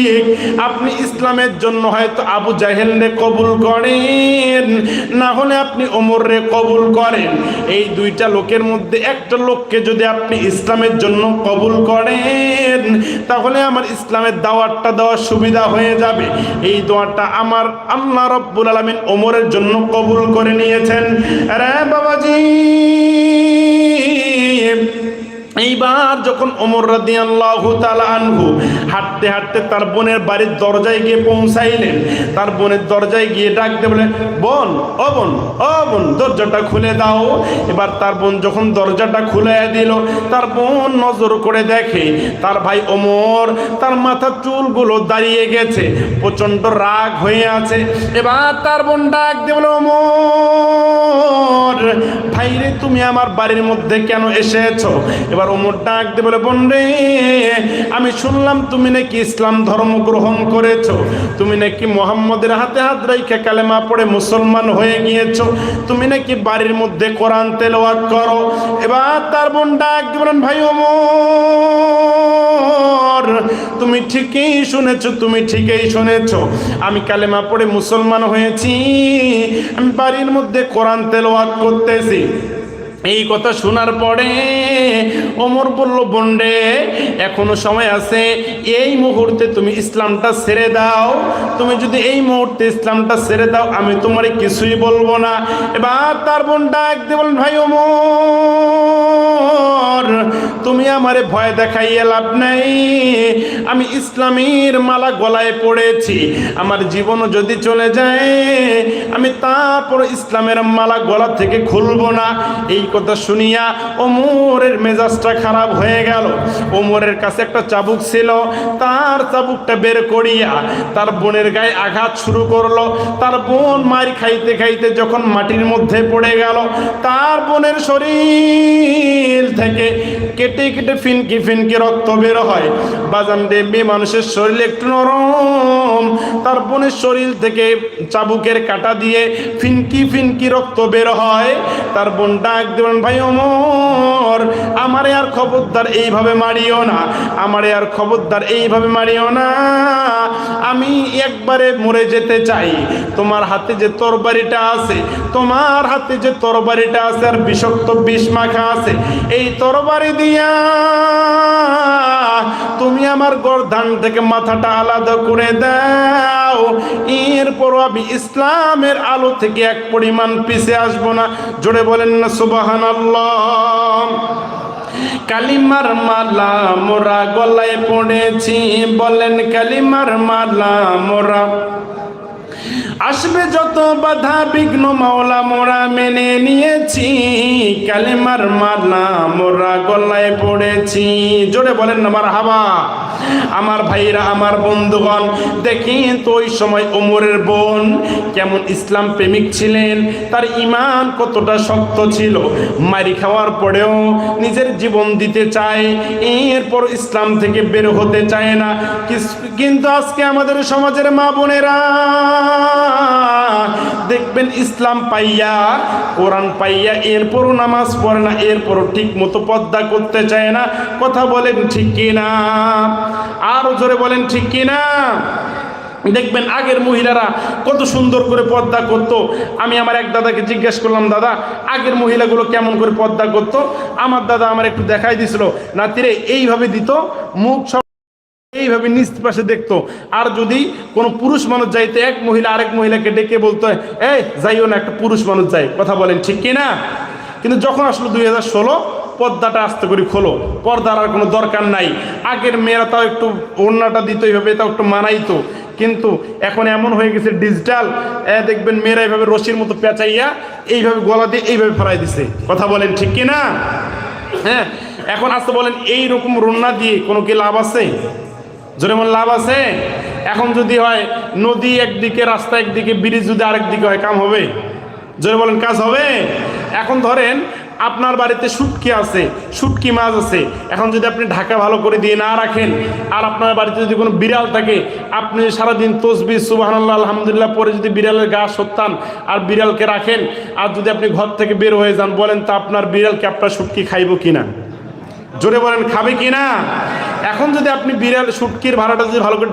ঠিক, আপনি ইসলামের জন্য হয়তো আবু জাহেলকে কবুল করেন, না হলে আপনি ওমররে কবুল করেন। এই দুইটা লোকের মধ্যে একটা লোককে যদি আপনি ইসলামের জন্য কবুল করেন, তাহলে আমার ইসলামের দাওয়াতটা দেওয়ার সুবিধা হয়ে যাবে। এই দোয়াটা আমার আল্লাহ রাব্বুল আলামিন ওমরের জন্য কবুল করে নিয়েছেন। আরে বাবাজি, এইবার যখন ওমর রাদিয়াল্লাহু তাআলা আনহু হাঁটতে হাঁটতে তার বোনের বাড়ির দরজায় গিয়ে পৌঁছাইলেন, তার বোনের দরজায় গিয়ে ডাকতে বলে, বোন, ও বোন, ও বোন, দরজাটা খুলে দাও। এবার তার বোন যখন দরজাটা খুলে দিল, তার বোন নজর করে দেখে তার ভাই ওমর, তার মাথার চুলগুলো দাঁড়িয়ে গেছে, প্রচন্ড রাগ হয়ে আছে। এবার তার বোন ডাক দিয়ে বলে, ওমর ভাইরে, তুমি আমার বাড়ির মধ্যে কেন এসেছো? এবার ওমর ডাক দিয়ে বলে, বোন রে, আমি শুনলাম তুমি নাকি ইসলাম ধর্ম গ্রহণ করেছো, তুমি নাকি মুহাম্মদের হাতে হাত রেখে কালেমা পড়ে মুসলমান হয়ে গিয়েছো, তুমি নাকি বাড়ির মধ্যে কোরআন তেলাওয়াত করো। এবার তার বোন ডাক দিয়ে বলেন, ভাই ওমর, তুমি ঠিকই শুনেছো, তুমি ঠিকই শুনেছো, আমি কালেমা পড়ে মুসলমান হয়েছি, আমি বাড়ির মধ্যে কোরআন তেলাওয়াত করতেছি। এই কথা শোনার পরে ওমর বলল, বোনরে, এখনো সময় আছে, এই মুহূর্তে তুমি ইসলামটা ছেড়ে দাও। তুমি যদি এই মুহূর্তে ইসলামটা ছেড়ে দাও, আমি তোমারে কিছুই বলবো না। এবার তার বোন ডাক দিয়ে বলেন, ভাই ওমর, তুমি আমারে ভয় দেখাইয়া লাভ নাই, আমি ইসলামের মালা গলায় পড়েছি, আমার জীবনও যদি চলে যায়, আমি তারপর ইসলামের মালা গলা থেকে খুলবো না। এই কথা শুনিয়া ওমরের মেজাজটা খারাপ হয়ে গেল। ওমরের কাছে একটা চাবুক ছিল, তার চাবুকটা বের করিয়া তার বোনের গায়ে আঘাত শুরু করলো। তার বোন মার খাইতে খাইতে যখন মাটির মধ্যে পড়ে গেল, তার বোনের শরীর থেকে কেটে কেটে ফিনকি ফিনকি রক্ত বের হয়। বাজান দেবী, মানুষের শরীর একটু নরম, তার বোনের শরীর থেকে চাবুকের কাঁটা দিয়ে ফিনকি ফিনকি রক্ত বের হয়। তার বোন ডাক দেবেন, ভাই ওমর, আমারে আর খবরদার এইভাবে মারিও না, আমারে আর খবরদার এইভাবে মারিও না, আমি একবারে মরে যেতে চাই। তোমার হাতে যে তরবারিটা আছে, তোমার হাতে যে তরবারিটা আছে আর বিষাক্ত বিষ মাখা আছে, এই তরবারি দিয়া তুমি আমার গর্দান থেকে মাথাটা আলাদা করে দাও, এরপরও আমি ইসলামের আলো থেকে এক পরিমাণ পিছে আসবো না। জোরে বলেন না সুবহানাল্লাহ। কালিমার মালা মোরা গলায় পড়েছি, বলেন কালিমার মালা মোরা, আসবে যত বাধা বিঘ্ন মাওলা মোরা মেনে নিয়েছি, কালিমার মালা মোরা গলায় পড়েছি। জোরে বলেন না মারহাবা। আমার ভাইরা, আমার বন্ধুগণ, দেখি তো ওই সময় ওমরের বোন কেমন ইসলাম প্রেমিক ছিলেন, তার ঈমান কতটা শক্ত ছিল। মারি খাওয়ার পরেও নিজের জীবন দিতে চায়, এরপর ইসলাম থেকে বের হতে চায় না। কিন্তু আজকে আমাদের সমাজের মা বোনেরা দেখবেন ইসলাম পাইয়া, কোরআন পাইয়া, এরপরও নামাজ পড়ে না, এরপরও ঠিক মতো পর্দা করতে চায় না। কথা বলেন ঠিক কিনা? আরো জোরে বলেন ঠিক কিনা? দেখবেন আগের মহিলারা কত সুন্দর করে পর্দা করতো। আমি আমার এক দাদাকে জিজ্ঞেস করলাম, দাদা আগের মহিলাগুলো কেমন করে পর্দা করতো? আমার দাদা আমার একটু দেখাই দিছিল, নাতিরে এইভাবে দিত, মুখ সব এইভাবে নিচ পাশে দেখতো। আর যদি কোনো পুরুষ মানুষ যাইতে, এক মহিলা আরেক মহিলাকে ডেকে বলতো, এই যাইও না, একটা পুরুষ মানুষ যায়। কথা বলেন ঠিক কিনা? কিন্তু যখন আসলো 2016, পর্দাটা আস্তে করে খোলো, পর্দার আর কোনো দরকার নাই। আগের মেয়েরা তাও একটু ওড়নাটা দিত, এইভাবে তাও একটু মানাইতো। কিন্তু এখন এমন হয়ে গেছে ডিজিটাল, দেখবেন মেয়েরা এইভাবে রশির মতো পেঁচাইয়া এইভাবে গলা দিয়ে এইভাবে ফেলাই দিছে। কথা বলেন ঠিক কিনা? হ্যাঁ, এখন আসতে বলেন এইরকম ওড়না দিয়ে কোনো কি লাভ আছে? জোরে মন লাভ আছে? এখন যদি হয় নদী একদিকে, রাস্তা একদিকে, ব্রিজ যদি আরেক দিকে হয়, কাম হবে? জোরে বলেন কাজ হবে? এখন ধরেন আপনার বাড়িতে শুটকি আছে, শুটকি মাছ আছে, এখন যদি আপনি ঢাকা ভালো করে দিয়ে না রাখেন, আর আপনার বাড়িতে যদি কোনো বিড়াল থাকে, আপনি সারাদিন তসবিহ সুবহানাল্লাহ আলহামদুলিল্লাহ পরে যদি বিড়ালের গা সত্তান আর বিড়ালকে রাখেন, আর যদি আপনি ঘর থেকে বের হয়ে যান, বলেন তা আপনার বিড়ালকে আপনার শুটকি খাইব কিনা? জোরে বলেন খাবে কিনা? এখন যদি আপনি বিড়াল শুটকির ভাড়াটা যদি ভালো করে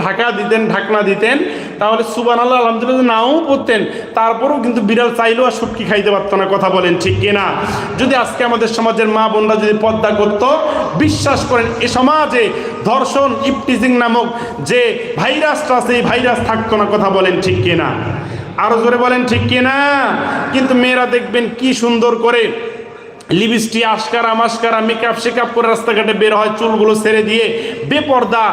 ঢাকনা দিতেন তাহলে সুবহানাল্লাহ আলহামদুলিল্লাহ নাও পড়তেন, তারপরেও কিন্তু বিড়াল চাইলেও আর শুটকি খাইতে পারতো না। কথা বলেন ঠিক কিনা? যদি আজকে আমাদের সমাজের মা বোনরা যদি পর্দা করত, বিশ্বাস করেন এ সমাজে ধর্ষণ, ইফটিজিং নামক যে ভাইরাসটা আছে এই ভাইরাস থাকতো না। কথা বলেন ঠিক কিনা? আরো জোরে বলেন ঠিক কিনা? কিন্তু মেয়েরা দেখবেন কি সুন্দর করে লিপস্টিক, আশকারা মাস্কারা, মেকআপ শেকআপ করে রাস্তাঘাটে বের হয়, চুলগুলো ছেড়ে দিয়ে বেপর্দা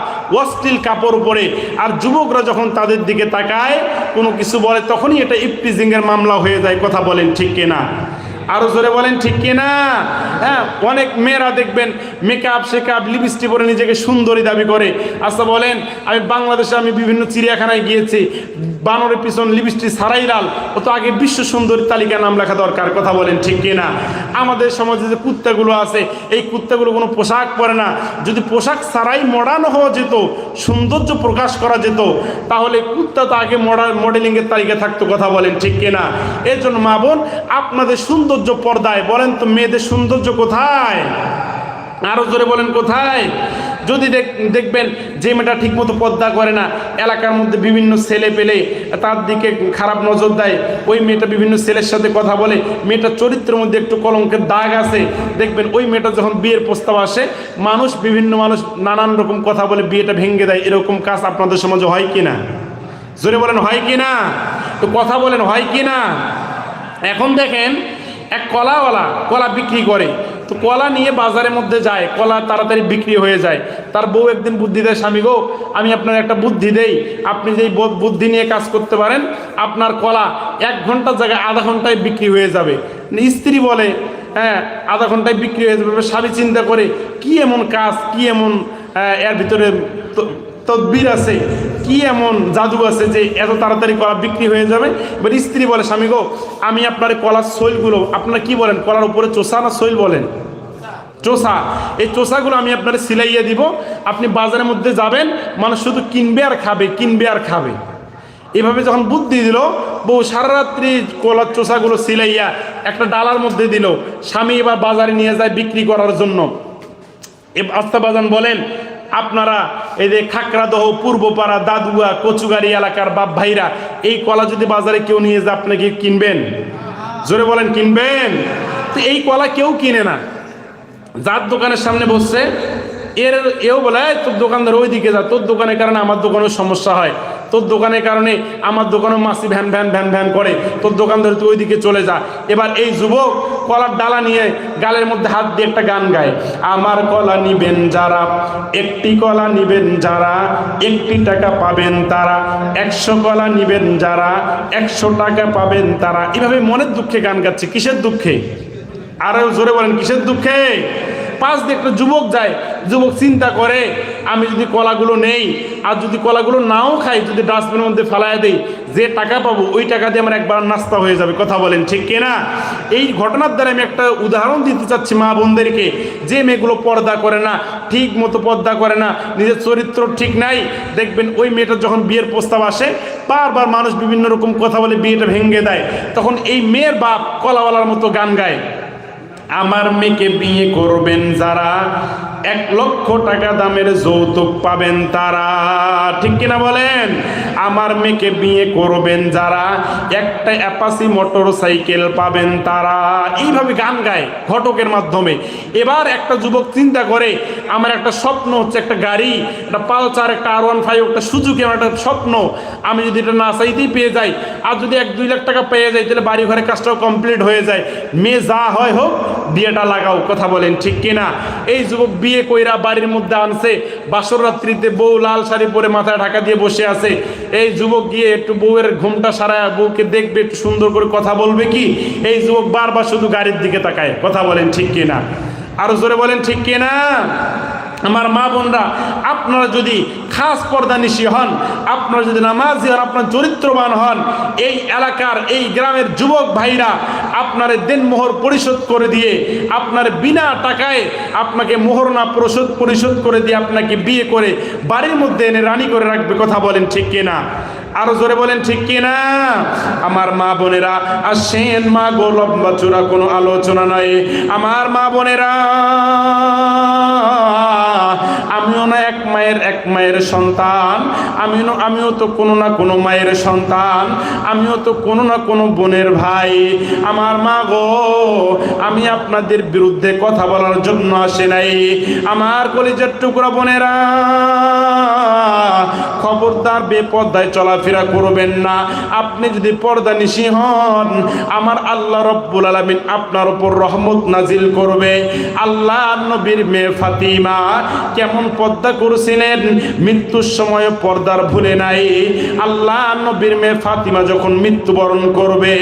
অশ্লীল কাপড় পরে। আর যুবকরা যখন তাদের দিকে তাকায় কোনো কিছু বলে তখনই এটা ইফটিজিংয়ের মামলা হয়ে যায়। কথা বলেন ঠিক কিনা? আরো জোরে বলেন ঠিক কিনা? হ্যাঁ, অনেক মেয়েরা দেখবেন মেকআপ শেকআপ লিপস্টিক পরে নিজেকে সুন্দরী দাবি করে। আচ্ছা বলেন, আমি বাংলাদেশে আমি বিভিন্ন চিড়িয়াখানায় গিয়েছি, বানরের পিছন লিপস্টিক ছাড়াই লাল, ও তো আগে বিশ্ব সুন্দরী তালিকায় নাম লেখা দরকার। কথা বলেন ঠিক কিনা? আমাদের সমাজে যে কুত্তাগুলো আছে এই কুত্তাগুলো কোনো পোশাক পরে না। যদি পোশাক ছাড়াই মডার্ন হওয়া যেত, সৌন্দর্য প্রকাশ করা যেত, তাহলে কুত্তা তো আগে মডেলিংয়ের তালিকা থাকতো। কথা বলেন ঠিক কিনা? এর জন্য মা বোন, আপনাদের সৌন্দর্য পর্দায়। বলেন তো মেয়েদের সৌন্দর্য কোথায়? আরো জোরে বলেন কোথায়? যদি দেখবেন যে মেয়েটা ঠিক মতো পর্দা করে না, এলাকার মধ্যে বিভিন্ন ছেলে পেলে তার দিকে খারাপ নজর দেয়, ওই মেয়েটা বিভিন্ন ছেলের সাথে কথা বলে, মেয়েটার চরিত্রের মধ্যে একটু কলঙ্কের দাগ আছে, দেখবেন ওই মেয়েটা যখন বিয়ের প্রস্তাব আসে বিভিন্ন মানুষ নানান রকম কথা বলে বিয়েটা ভেঙে দেয়। এরকম কাজ আপনাদের সমাজে হয় কিনা? জোরে বলেন হয় কিনা? তো কথা বলেন হয় কিনা? এখন দেখেন এক কলাওয়ালা কলা বিক্রি করে, তো কলা নিয়ে বাজারের মধ্যে যায়, কলা তাড়াতাড়ি বিক্রি হয়ে যায়। তার বউ একদিন বুদ্ধি দেয়, স্বামী গো আমি আপনার একটা বুদ্ধি দেই, আপনি যেই বুদ্ধি নিয়ে কাজ করতে পারেন আপনার কলা 1 ঘন্টার জায়গায় আধা ঘন্টায় বিক্রি হয়ে যাবে। স্ত্রী বলে হ্যাঁ আধা ঘন্টায় বিক্রি হয়ে যাবে। স্বামী চিন্তা করে কি এমন কাজ, কি এমন এর ভিতরে তদবির আছে, কি এমন জাদু আছে যে এত তাড়াতাড়ি কলা বিক্রি হয়ে যাবে। এবার স্ত্রী বলে স্বামী গো আমি আপনার কলার সইলগুলো, আপনারা কি বলেন কলার উপরে চোষা না সইল বলেন? চোষা, এই চোষাগুলো আমি আপনার সিলাইয়ে দিব, আপনি বাজারের মধ্যে যাবেন, মানুষ শুধু কিনবে আর খাবে, কিনবে আর খাবে। এভাবে যখন বুদ্ধি দিল, বউ সারা রাত্রি কলার চোষাগুলো সিলাইয়া একটা ডালার মধ্যে দিল, স্বামী এবার বাজারে নিয়ে যায় বিক্রি করার জন্য। আস্তাবাজান বলেন আপনারা এই যে খাকড়াদহ, পূর্বপাড়া, দাদুয়া, কচুগাড়ি এলাকার বাপ ভাইরা, এই কলা যদি বাজারে কেউ নিয়ে যায় আপনি কি কিনবেন? জোরে বলেন কিনবেন? তো এই কলা কেউ কিনে না। যার দোকানের সামনে বসছে এও বলে তোর দোকানদার ওই দিকে যা, তোর দোকানের কারণে আমার দোকানেও সমস্যা হয়, তোর দোকানের কারণে আমার দোকানেও মাসি ভ্যান ভ্যান ভ্যান ভ্যান করে, তোর দোকানদার তুই ওই দিকে চলে যা। এবার এই যুবক কলার ডালা নিয়ে গালের মধ্যে হাত দিয়ে একটা গান গায়, আমার কলা নিবেন যারা, একটি কলা নিবেন যারা, 1টি টাকা পাবেন তারা, 100 কলা নিবেন যারা, 100 টাকা পাবেন তারা। এভাবে মনের দুঃখে গান গাচ্ছে। কিসের দুঃখে? আরো জোরে বলেন কিসের দুঃখে? পাশ দিয়ে একটা যুবক যায়, যুবক চিন্তা করে আমি যদি কলাগুলো নেই আর যদি কলাগুলো নাও খাই, যদি ডাস্টবিনের মধ্যে ফেলায় দেই, যে টাকা পাবো ওই টাকা দিয়ে আমার একবার নাস্তা হয়ে যাবে। কথা বলেন ঠিক কিনা? এই ঘটনার দ্বারা আমি একটা উদাহরণ দিতে চাচ্ছি মা বোনদেরকে, যে মেয়েগুলো পর্দা করে না, ঠিক মতো পর্দা করে না, নিজের চরিত্র ঠিক নাই, দেখবেন ওই মেয়েটার যখন বিয়ের প্রস্তাব আসে বারবার মানুষ বিভিন্ন রকম কথা বলে বিয়েটা ভেঙে দেয়। তখন এই মেয়ের বাপ কলাওয়ালার মতো গান গায়, আমার মেয়েকে বিয়ে করবেন যারা, 1 লক্ষ টাকা দামের যৌতুক পাবেন তারা। ঠিক কিনা বলেন? আমার মেয়েকে বিয়ে করবেন যারা, একটা অ্যাপাচি মোটর সাইকেল পাবেন তারা। এইভাবে গান গায় ঘটকের মাধ্যমে। এবার একটা যুবক চিন্তা করে আমার একটা স্বপ্ন হচ্ছে একটা গাড়ি, একটা পালসার, একটা R15, একটা সুজুকি, আমার একটা স্বপ্ন, আমি যদি এটা না চাইতেই পেয়ে যাই, আর যদি 1-2 লাখ টাকা পেয়ে যাই তাহলে বাড়ি ঘরের কাজটাও কমপ্লিট হয়ে যায়। মেয়ে যা হয় হোক বিয়েটা লাগাও। কথা বলেন ঠিক কিনা? এই যুবক বিয়ে কইরা বাড়ির মধ্যে আনছে, বাসর রাত্রিতে বউ লাল শাড়ি পরে মাথায় ঢাকা দিয়ে বসে আছে। এই যুবক গিয়ে একটু বউয়ের ঘুমটা সারায় বউকে দেখবে, একটু সুন্দর করে কথা বলবে কি? এই যুবক বারবার শুধু গাড়ির দিকে তাকায়। কথা বলেন ঠিক কিনা? আরো জোরে বলেন ঠিক কিনা? আমার মা বোনরা, আপনারা যদি খাস পর্দানিশী হন, আপনারা যদি নামাজি হন, আপনার চরিত্রবান হন, এই এলাকার এই গ্রামের যুবক ভাইরা আপনার দেনমোহর পরিশোধ করে দিয়ে, আপনার বিনা টাকায় আপনাকে মোহরনা পরিশোধ করে দিয়ে আপনাকে বিয়ে করে বাড়ির মধ্যে এনে রানী করে রাখবে। কথা বলেন ঠিক কিনা? আরো জোরে বলেন ঠিক কিনা? আমার মা বোনেরা আসেন, মা গো লম্বা চূড়া কোনো আলোচনা নাই। আমার মা বোনেরা, আমিও না এক মায়ের সন্তান, আমিও তো কোনো না কোনো মায়ের সন্তান, আমিও তো কোনো না কোনো বোনের ভাই। আমার মা গো, আমি আপনাদের বিরুদ্ধে কথা বলার জন্য আসে নাই। আমার কলিজার টুকরা বোনেরা, খবরদার বেপর্দায় চলাফেরা করবেন না। আপনি যদি পর্দানিশী হন, আমার আল্লাহ রব্বুল আলামিন আপনার উপর রহমত নাজিল করবে। আল্লাহ নবীর মেয়ে ফাতিমা কেমন পর্দা করেছিলেন, মৃত্যুর সময় পর্দার ভুলে নাই। আল্লাহ নবীর মেয়ে ফাতিমা যখন মৃত্যুবরণ করবে,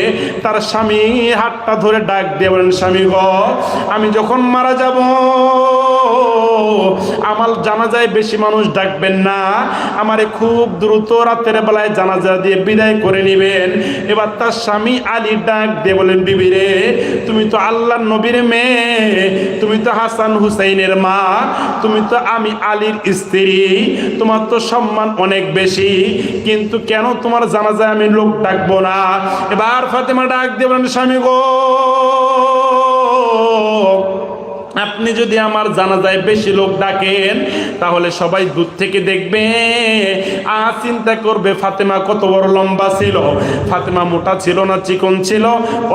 তার স্বামী হাতটা ধরে ডাক দিয়ে বলেন, স্বামী গো, আমি যখন মারা যাব আমার জানাজায় বেশি মানুষ ডাকবেন না, আমারে খুব দ্রুত রাতের বেলায় জানাজা দিয়ে বিদায় করে নেবেন। এবার তার স্বামী আলী ডাক দিয়ে বলেন, বিবি রে, তুমি তো আল্লাহর নবীর মেয়ে, তুমি তো হাসান হুসাইনের মা, তুমি তো আমি আলীর স্ত্রী, তোমার তো সম্মান অনেক বেশি, কিন্তু কেন তোমার জানাজায় আমি লোক ডাকবো না? এবার ফাতেমা ডাক দিয়ে বলেন, স্বামী গো, আপনি যদি আমার জানাজায় বেশি লোক ডাকেন, তাহলে সবাই দূর থেকে দেখবে আর চিন্তা করবে ফাতেমা কত বড় লম্বা ছিল, ফাতেমা মোটা ছিল না চিকন ছিল,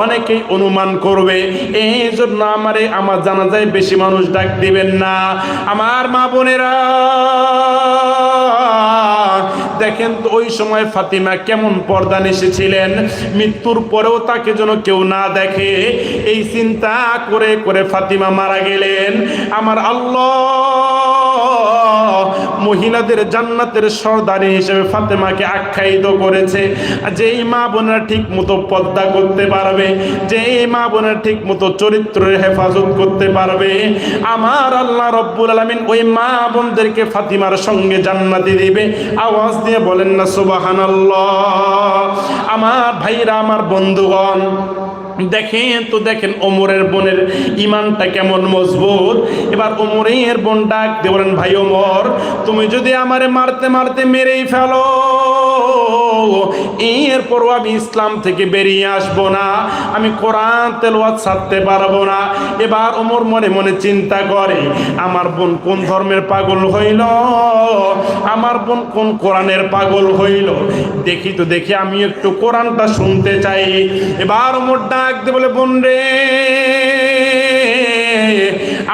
অনেকেই অনুমান করবে। এই জন্য আমার জানাজায় বেশি মানুষ ডাক দিবেন না। আমার মা বোনেরা, দেখেন তো ওই সময় ফাতিমা কেমন পর্দানিশী ছিলেন। মৃত্যুর পরেও তাকে যেন কেউ না দেখে, এই চিন্তা করে করে ফাতিমা মারা গেলেন। আমার আল্লাহ মহিলাদের জান্নাতের সর্দারি হিসেবে ফাতেমাকে আখ্যায়িত করেছে। যেই মা বোনেরা ঠিক মতো পর্দা করতে পারবে, যেই মা বোনেরা ঠিক মতো চরিত্রের হেফাজত করতে পারবে, আমার আল্লাহ রব্বুল আলামিন ওই মা বোনদেরকে ফাতিমার সঙ্গে জান্নাতে দিবে। আওয়াজ দিয়ে বলেন না সুবহানাল্লাহ। আমার ভাইরা, আমার বন্ধুগণ, দেখেন তো, দেখেন ওমরের বোনের ইমানটা কেমন মজবুত। এবার ওমরের বোন ডাক দিয়ে বলেন, ভাই ওমর, তুমি যদি আমারে মারতে মারতে মেরেই ফেলো, এরপরও আমি ইসলাম থেকে বেরিয়ে আসবো না, আমি কোরআন তেলাওয়াত ছাড়তে পারবো না। এবার ওমর মনে মনে চিন্তা করে, আমার বোন কোন ধর্মের পাগল হইল, আমার বোন কোন কোরআনের পাগল হইল, দেখি তো দেখি, আমি একটু কোরআনটা শুনতে চাই। এবার ওমর ডাক দিয়ে বলে, বোন রে,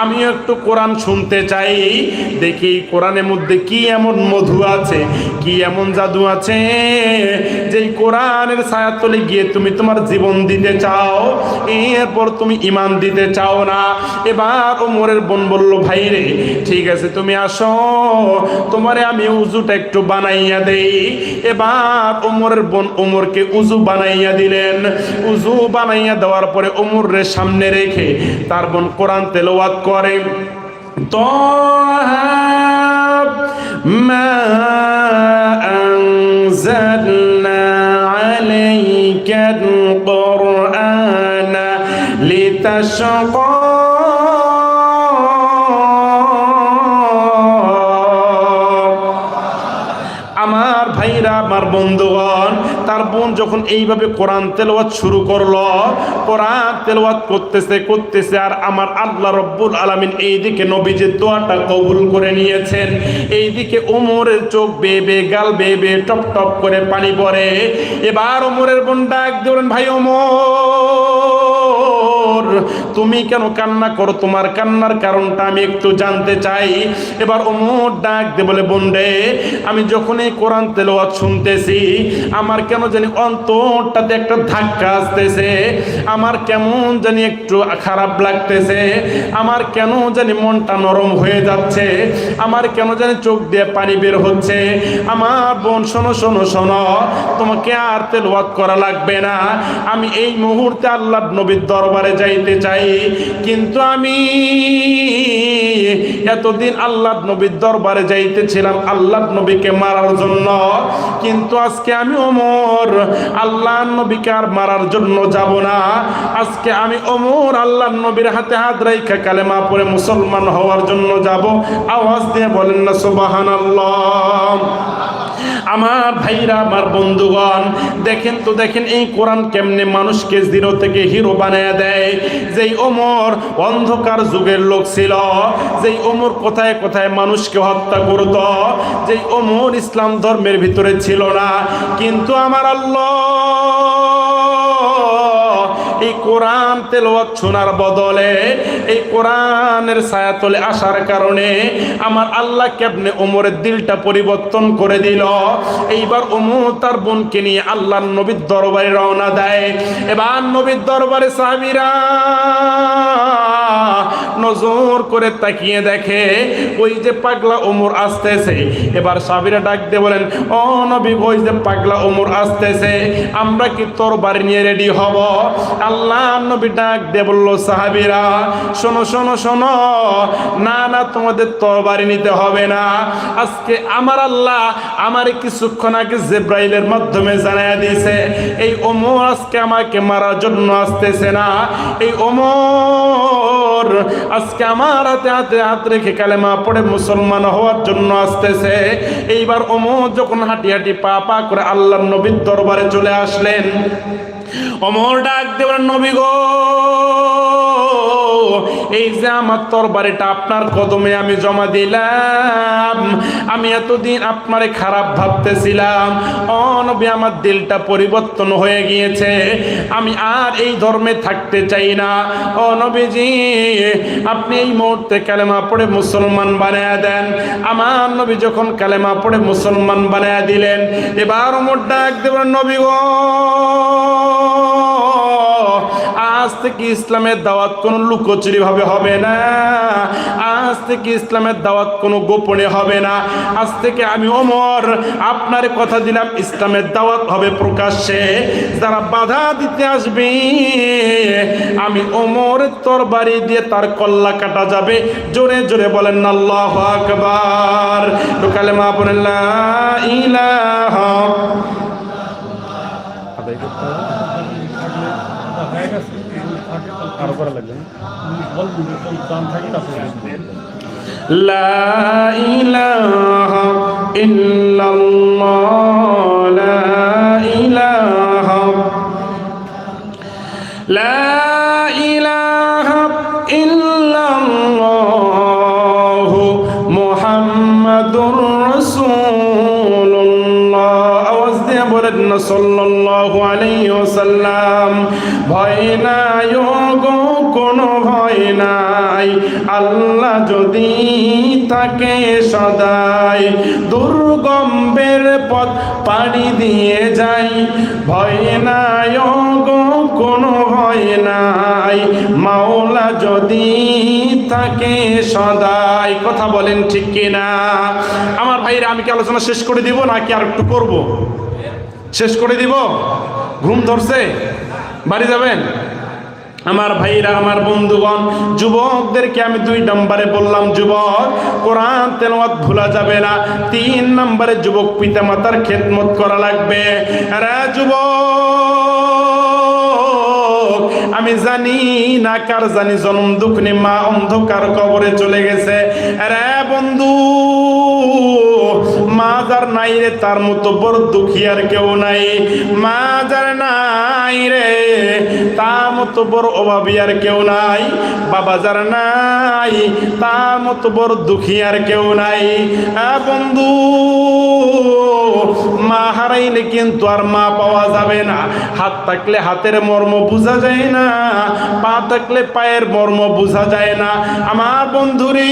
আমি একটু কোরআন শুনতে চাই, দেখি কোরআনের মধ্যে কি এমন মধু আছে, কি এমন জাদু আছে, যেই কোরআনের ছায়াতলে গিয়ে তুমি তোমার জীবন দিতে চাও, এরপর তুমি ঈমান দিতে চাও না। এবার ওমরের বোন বলল, ভাই রে, ঠিক আছে, তুমি আসো, তোমারে আমি উজুটা একটু বানাইয়া দেই। এবার ওমরের বোন ওমরকে উজু বানাইয়া দিলেন। উজু বানাইয়া দেওয়ার পরে ওমরের সামনে রেখে তার বোন কোরআন তেলাওয়াত করে। তাহা মা আনজালনা আলাইকাল কুরআনা লিতাশকা। আমার ভাইরা, আমার বন্ধুগণ, তার বোন যখন এইভাবে কোরআন তেলাওয়াত শুরু করলো, কোরআন তেলাওয়াত করতেছে, আর আমার আল্লাহ রব্বুল আলামিন এইদিকে নবীজির দোয়াটা কবুল করে নিয়েছেন। এইদিকে ওমরের চোখ বেয়ে বেয়ে, গাল বেয়ে বেয়ে টপ টপ করে পানি পড়ে। এবার ওমরের বোন ডাক দিলেন, ভাই ওমর, তুমি কেন কান্না করো? তোমার কান্নার কারণটা আমি একটু জানতে চাই। এবার ওমর ডাক দিয়ে বলে, বোন রে, আমি যখন এই কোরআন তেলাওয়াত শুনতেছি, আমার কেন জানি অন্তরটাতে একটা ধাক্কা আসতেছে, আমার কেমন জানি একটু খারাপ লাগতেছে, আমার কেন জানি মনটা নরম হয়ে যাচ্ছে, আমার কেন জানি চোখ দিয়ে পানি বের হচ্ছে। আমার বোন, শোনো শোনো শোনো, তোমাকে আর তেলাওয়াত করা লাগবে না, আমি এই মুহূর্তে আল্লাহর নবীর দরবারে যাইতে চাই। কিন্তু আমি এতদিন আল্লাহর নবীর দরবারে যাইতেছিলাম আল্লাহর নবীকে মারার জন্য, কিন্তু আজকে আমি ওমর আল্লাহর নবীকে আর মারার জন্য যাব না। আজকে আমি ওমর আল্লাহর নবীর হাতে হাত রাইখা কালেমা পড়ে মুসলমান হওয়ার জন্য যাব। আওয়াজ দিয়ে বলেন না সুবহানাল্লাহ। আমার ভাইরা, আমার বন্ধুগণ, দেখেন তো দেখেন এই কোরআন কেমনে মানুষকে জিরো থেকে হিরো বানায় দেয়। যেই ওমর অন্ধকার যুগের লোক ছিল, যেই ওমর কোথায় কোথায় মানুষকে হত্যা করত, যেই ওমর ইসলাম ধর্মের ভিতরে ছিল না, কিন্তু আমার আল্লাহ এই কোরআন তেলাওয়াত শোনার বদলে, এই কোরআনের ছায়াতলে আসার কারণে আমার আল্লাহ কেমনে ওমরের দিলটা পরিবর্তন করে দিল। এইবার ওমর তার বোনকে নিয়ে আল্লাহর নবীর দরবারে রওনা দেয়। এবার নবীর দরবারে সাহাবীরা নজর করে তাকিয়ে দেখে ওই যে পাগলা ওমর আসতেছে। এবার সাহাবীরা ডাক দিয়ে বলেন, ও নবী, ওই যে পাগলা ওমর আসতেছে, আমরা কি তরবারি নিয়ে রেডি হব? আল্লাহ নবী ডাক দিয়ে বলল, সাহাবীরা শোনো শোনো শোনো, না না, তোমাদের তরবারি নিতে হবে না। আজকে আমার আল্লাহ আমার কিছুক্ষণ আগে জিবরাইলের মাধ্যমে জানায়া দিয়েছে এই ওমর আজকে আমাকে মারার জন্য আসতেছে না। এই ওমর আজকে আমার হাতে হাতে হাত রেখে কালেমা পড়ে মুসলমান হওয়ার জন্য আসতেছে। এইবার ওমর যখন হাঁটি হাঁটি পা পা করে আল্লাহর নবীর দরবারে চলে আসলেন, ওমর ডাক দেবেন, নবী গো, এই যে আমার তরবারিটা আপনার কদমে আমি জমা দিলাম, আমি এতদিন আপনারে খারাপ ভাবতেছিলাম, ও নবী, আমার দিলটা পরিবর্তন হয়ে গিয়েছে, আমি আর এই ধর্মে থাকতে চাই না। ও নবীজি, আপনি এই মুহূর্তে কালেমা পড়ে মুসলমান বানায়া দেন। আমার নবী যখন কালেমা পড়ে মুসলমান বানায়া দিলেন, এবার ওমর ডাক দেবেন, নবী গো, আজ থেকে ইসলামের দাওয়াত কোনো লুকোচুরি ভাবে হবে না, আজ থেকে ইসলামের দাওয়াত কোনো গোপনে হবে না। আজ থেকে আমি ওমর আপনার কথা দিলাম, ইসলামের দাওয়াত হবে প্রকাশ্যে। যারা বাধা দিতে আসবে আমি ওমরের তরবারি দিয়ে তার কল্লা কাটা যাবে। জোরে জোরে বলেন আল্লাহু আকবার। তো কালেমা পড়েন লা ইলাহা লা ইলাহা ইল্লাল্লাহ, লা ইলাহা, লা ইলাহা ইল্লাল্লাহ মুহাম্মাদুর রাসূলুল্লাহ। আওয়াজ দিয়ে বলেন না সাল্লাল্লাহু আলাইহি ওয়াসাল্লাম। ভয় নাই গো, কোনো ভয় নাই, আল্লাহ যদি থাকে সদাই, দুর্গম্বের পথ পাড়ি দিয়ে যাই। ভয় নাই গো, কোনো ভয় নাই, মাওলা যদি থাকে সদাই। কথা বলেন ঠিক কিনা? আমার ভাইরা, আমি কি আলোচনা শেষ করে দিব নাকি আর একটু করব? শেষ করে দিব? ঘুম ধরছে? বাড়ি যাবেন? আমার ভাইরা, আমার বন্ধুগণ, যুবকদেরকে আমি 2 নম্বরে বললাম, যুবক কোরআন তেলাওয়াত ভুলা যাবে না। 3 নম্বরে যুবক পিতা মাতার খেদমত করা লাগবে। আরে যুবক, আমি জানি না কার জানি জন্ম দুঃখনি মা অন্ধকার কবরে চলে গেছে। আরে বন্ধু, মা যার নাই রে, তার মতো বড় দুঃখী আর কেউ নাই। মা যার নাই রে, তার মতো বড় অভাবী আর কেউ নাই। বাবা যার নাই, তার মতো বড় দুঃখী আর কেউ নাই। বন্ধু, মা হারাইলে কিন্তু আর মা পাওয়া যাবে না। হাত থাকলে হাতের মর্ম বোঝা যায় না, পা থাকলে পায়ের মর্ম বোঝা যায় না। আমার বন্ধুরে,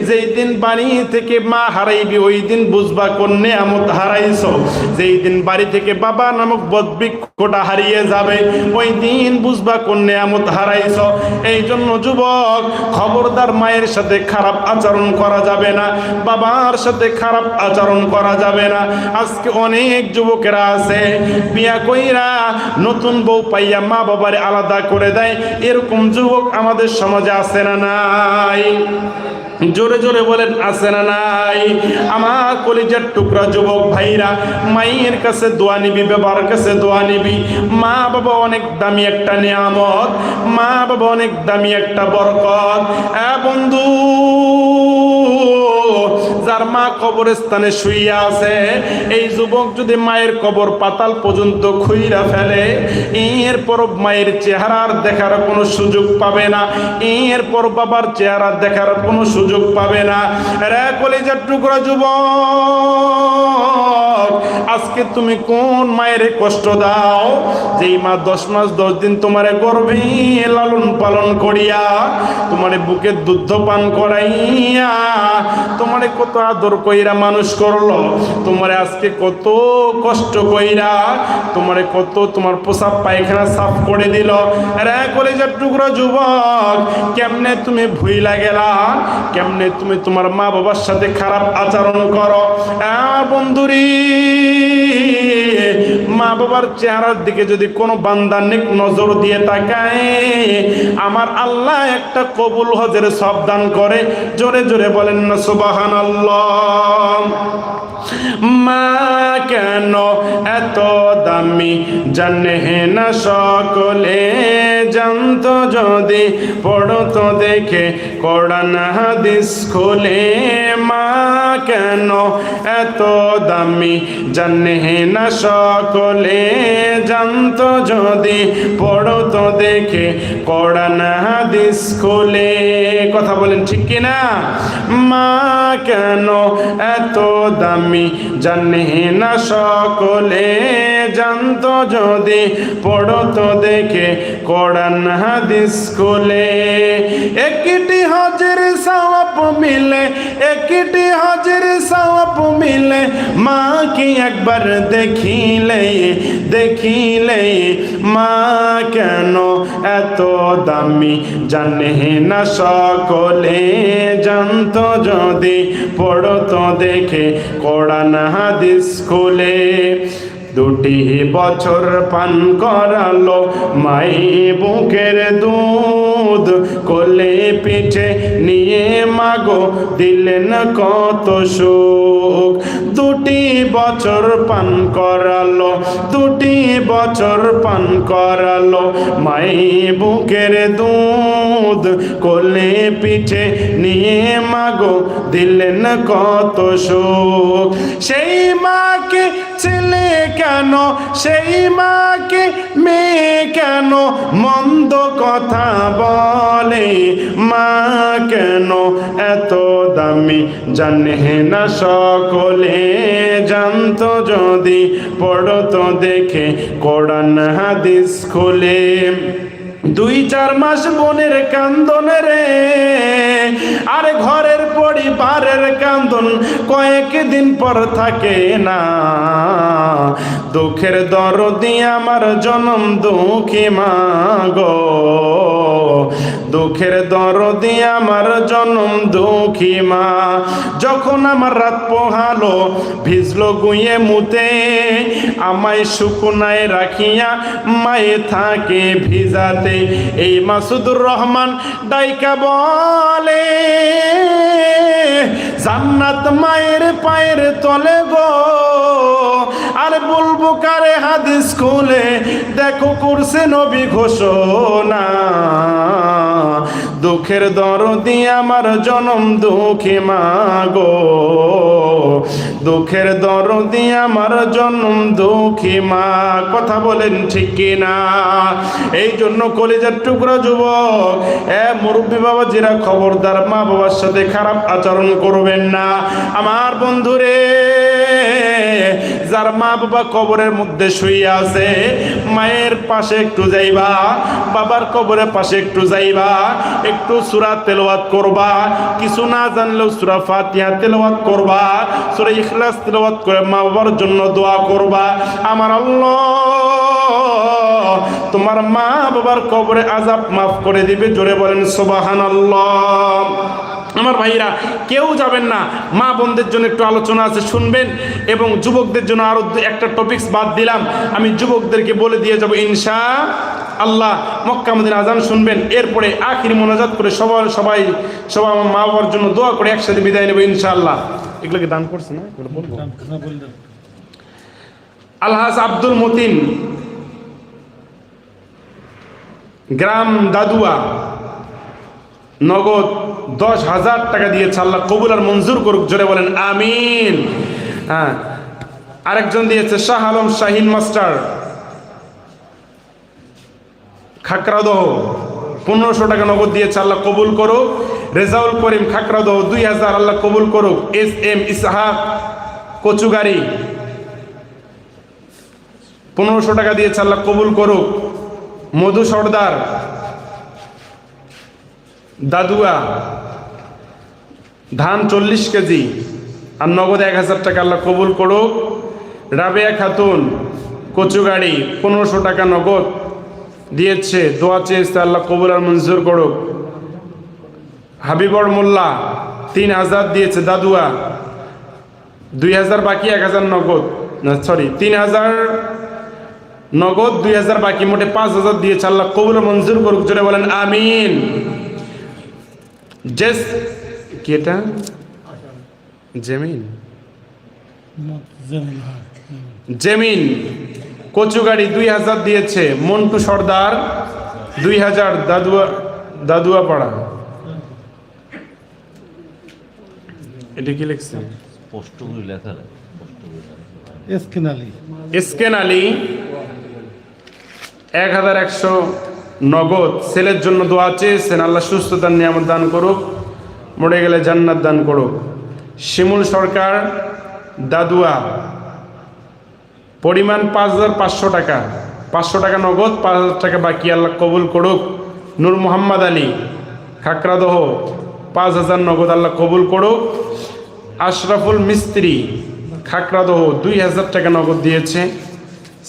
যেই দিন বাড়ি থেকে মা হারাইবি ওই দিন বুঝবা কোন নেয়ামত হারাইছো। যেই দিন বাড়ি থেকে বাবা নামক বদবৃক্ষটা হারিয়ে যাবে ওই দিন বুঝবা কোন নেয়ামত হারাইছো। এই জন্য যুবক, খবরদার মায়ের সাথে খারাপ আচরণ করা যাবে না, বাবার সাথে খারাপ আচরণ করা যাবে না। আজকে অনেক যুবকেরা আছে বিয়া কইরা নতুন বউ পাইয়া মা বাবারে আলাদা করে দেয়। এরকম যুবক আমাদের সমাজে আছে না নাই? জোরে জোরে বলেন আছে না নাই? আমার কলিজার টুকরা যুবক ভাইরা, মায়ের কাছে দোয়া নিবি, বাবার কাছে দোয়া নিবি। মা বাবা অনেক দামি একটা নিয়ামত, মা বাবা অনেক দামি একটা বরকত। বন্ধু, যার মা কবরস্থানে শুইয়া আছে, এই যুবক যদি মায়ের কবর পাতাল পর্যন্ত খুইরা ফেলে, এরপর মায়ের চেহারার দেখার কোনো সুযোগ পাবে না, এরপর বাবার চেহারা দেখার কোনো সুযোগ পাবে না। রে কলিজার টুকরা যুবক, আজকে তুমি কোন মায়ের কষ্ট দাও, যেই মা 10 মাস 10 দিন তোমারে গর্ভে লালন পালন করিয়া, তোমারে বুকে দুধ পান করাইয়া, তোমারে কত আদর কইরা মানুষ করলো, তোমারে আজকে কত কষ্ট কইরা, তোমারে কত তোমার পোশাক পায়খানা সাফ করে দিল। রে কলিজার টুকরা যুবক, কেমনে তুমি ভুইলা গেলা, কেমনে তুমি তোমার মা বাবার সাথে খারাপ আচরণ করো। বন্ধুরি, মা বাবার চেহারার দিকে যদি কোনো বান্দা নেক নজর দিয়ে তাকায়, আমার আল্লাহ একটা কবুল হজের সব দান করে। জোরে জোরে বলেন না সুবহানাল্লাহ। মা কেন এত দামি জানে না সকলে, জানতো যদি পড়তো দেখে কোরআন হাদিস খুলে। মা কেন এত দামি জানে না সকলে, জানতো যদি পড়তো দেখে কোরআন হাদিস খুলে। কথা বলেন ঠিক কিনা? মা কেন এত দামি জানে না সকলে, জানতো যদি পড়তো দেখে কোরআন হাদিস খুলে। একটি হজের সওয়াব মিলে, একটি হজের সওয়াব মিলে, মা কি একবার দেখিলে, দেখিলে। মা কেন এত দামি জানে না সকলে, জানতো যদি পড়তো দেখে কোরআন হাদিস খুলে। 2 বছর পান করালো মাই বুকের দুধ, কোলে পিঠে নিয়ে মাগো দিলেন কত সুখ। 2 বছর পান করালো, 2 বছর পান করালো মাই বুকের দুধ, কোলে পিঠে নিয়ে মাগো দিলেন কত সুখ। সেই মাকে ছেলে কেন, সেই মাকে মেয়ে কেন মন্দ কথা বলে। মা কেন এত দামি জানে না সকলে, জানতো যদি পড়তো দেখে কোরআন হাদিস খুলে। 2-4 মাস বোনের কান্দন রে, আর ঘরের পরিবারের কান্দন কয়েকদিন পর থাকে না। দুঃখের দরদি আমার জনম দুঃখী মা গো, দুঃখের দরদি আমার জনম দুঃখী মা। যখন আমার রাত পোহালো ভিজলো গুয়ে মুতে, আমায় শুকনায় রাখিয়া মায়ে থাকে ভিজাতে। এই মাসুদুর রহমান ডাইকা বলে, জান্নাত মায়ের পায়ের তলে গো, আর বলবো কারে হাদিস খুলে, দেখো করছে নবী ঘোষণা। দুঃখের দরদি আমার জনম দুঃখী মা গো, দুঃখের দরদি আমার জনম দুঃখী মা। কথা বলেন ঠিক কিনা? এই জন্য কলিজার টুকরা যুবক, মুরব্বী বাবা যারা, খবরদার মা বাবার সাথে খারাপ আচরণ করবেন না। আমার বন্ধুরে, যার মা বাবা কবরের মধ্যে শুয়ে আছে, মায়ের পাশে একটু যাইবা, বাবার কবরের পাশে একটু যাইবা, একটু সূরা তেলাওয়াত করবা, কিছু না জানলেও সূরা ফাতিহা তেলাওয়াত করবা, সূরা ইখলাস তেলাওয়াত করে মা বাবার জন্য দোয়া করবা। আমার আল্লাহ তোমার মা বাবার কবরে আযাব মাফ করে দিবে। জোরে বলেন সুবহানাল্লাহ। আমার ভাইরা, কেউ যাবেন না, মা বোনদের জন্য একটু আলোচনা আছে, শুনবেন। এবং যুবকদের জন্য আরো একটা টপিকস বাদ দিলাম, আমি যুবকদেরকে বলে দিয়ে যাব ইনশাআল্লাহ। মক্কা মদিনা আজান শুনবেন, এরপরে আখিরি মোনাজাত করে সবাই আমার মা বাবার জন্য দোয়া করে একসাথে বিদায় নেব ইনশাআল্লাহ। এগুলোকে দান করছে না, এগুলো বলবো। আলহাজ আব্দুল মতিন, গ্রাম দাদুয়া, নগদ 10,000 টাকা দিয়েছে, আল্লাহ কবুল আর মঞ্জুর করুক, জোরে বলেন আমিন। হ্যাঁ, আরেকজন দিয়েছে শাহ আলম শাহিন মাস্টার, খাকড়াদহ, 1500 টাকা নগদ দিয়েছে, আল্লাহ কবুল করুক। রেজাউল করিম খাকড়াদহ 2000, আল্লাহ কবুল করুক। এস এম ইসহাক কচুগাড়ি 1500 টাকা দিয়েছে, আল্লাহ কবুল করুক। মধু সর্দার দাদুয়া ধান 40 কেজি আর নগদ 1000 টাকা, আল্লাহ কবুল করুক। রাবেয়া খাতুন কচুগাড়ি 1500 টাকা নগদ দিয়েছে, দোয়া চেয়েছে, আল্লাহ কবুল আর মঞ্জুর করুক। হাবিবর মোল্লা 3000 দিয়েছে দাদুয়া, 2000 বাকি, 1000 নগদ, না সরি 3000 নগদ, 2000 বাকি, মোটে 5000 দিয়েছে, আল্লাহ কবুল আর মঞ্জুর করুক, জোরে বলেন আমিন। জেস কি এটা জেমিন জেমিন কচুগাড়ি 2000 দিয়েছে। মন্টু সর্দার 2000, দাদুয়া পাড়া, এটা কি লিখছে? এসকেন আলী 1100 নগদ, ছেলের জন্য দোয়া চেয়েছেন, আল্লাহ সুস্থতার নিয়ামত দান করুক, মরে গেলে জান্নাত দান করুক। শিমুল সরকার দাদুয়া, পরিমাণ 5500 টাকা, 500 টাকা নগদ, 5000 টাকা বাকি, আল্লাহ কবুল করুক। নূর মোহাম্মদ আলী খাকড়াদহ 5000 নগদ, আল্লাহ কবুল করুক। আশরাফুল মিস্ত্রি খাকড়াদহ 2000 টাকা নগদ দিয়েছে।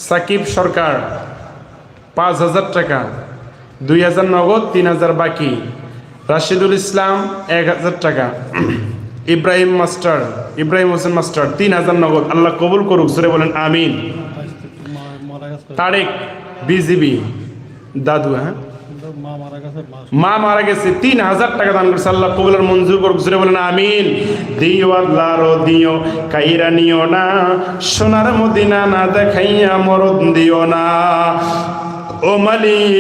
সাকিব সরকার 5000 টাকা, 2000 নগদ, 3000 বাকি। রাশিদুল ইসলাম 1000 টাকা। ইব্রাহিম হোসেন মাস্টার 3000 নগদ, আল্লাহ কবুল করুক, জোরে বলেন আমিন। তারেক বিজিবি দাদু, হ্যাঁ মা মারা গেছে, 3000 টাকা দান করেছে, আল্লাহ কবুল আর মঞ্জুর করুক, জোরে বলেন আমিন। দিও আল্লাহর দিও কাইরা নিও না, সোনার মদিনা না দেখাইয়া মরদ দিও না, ও মালিক।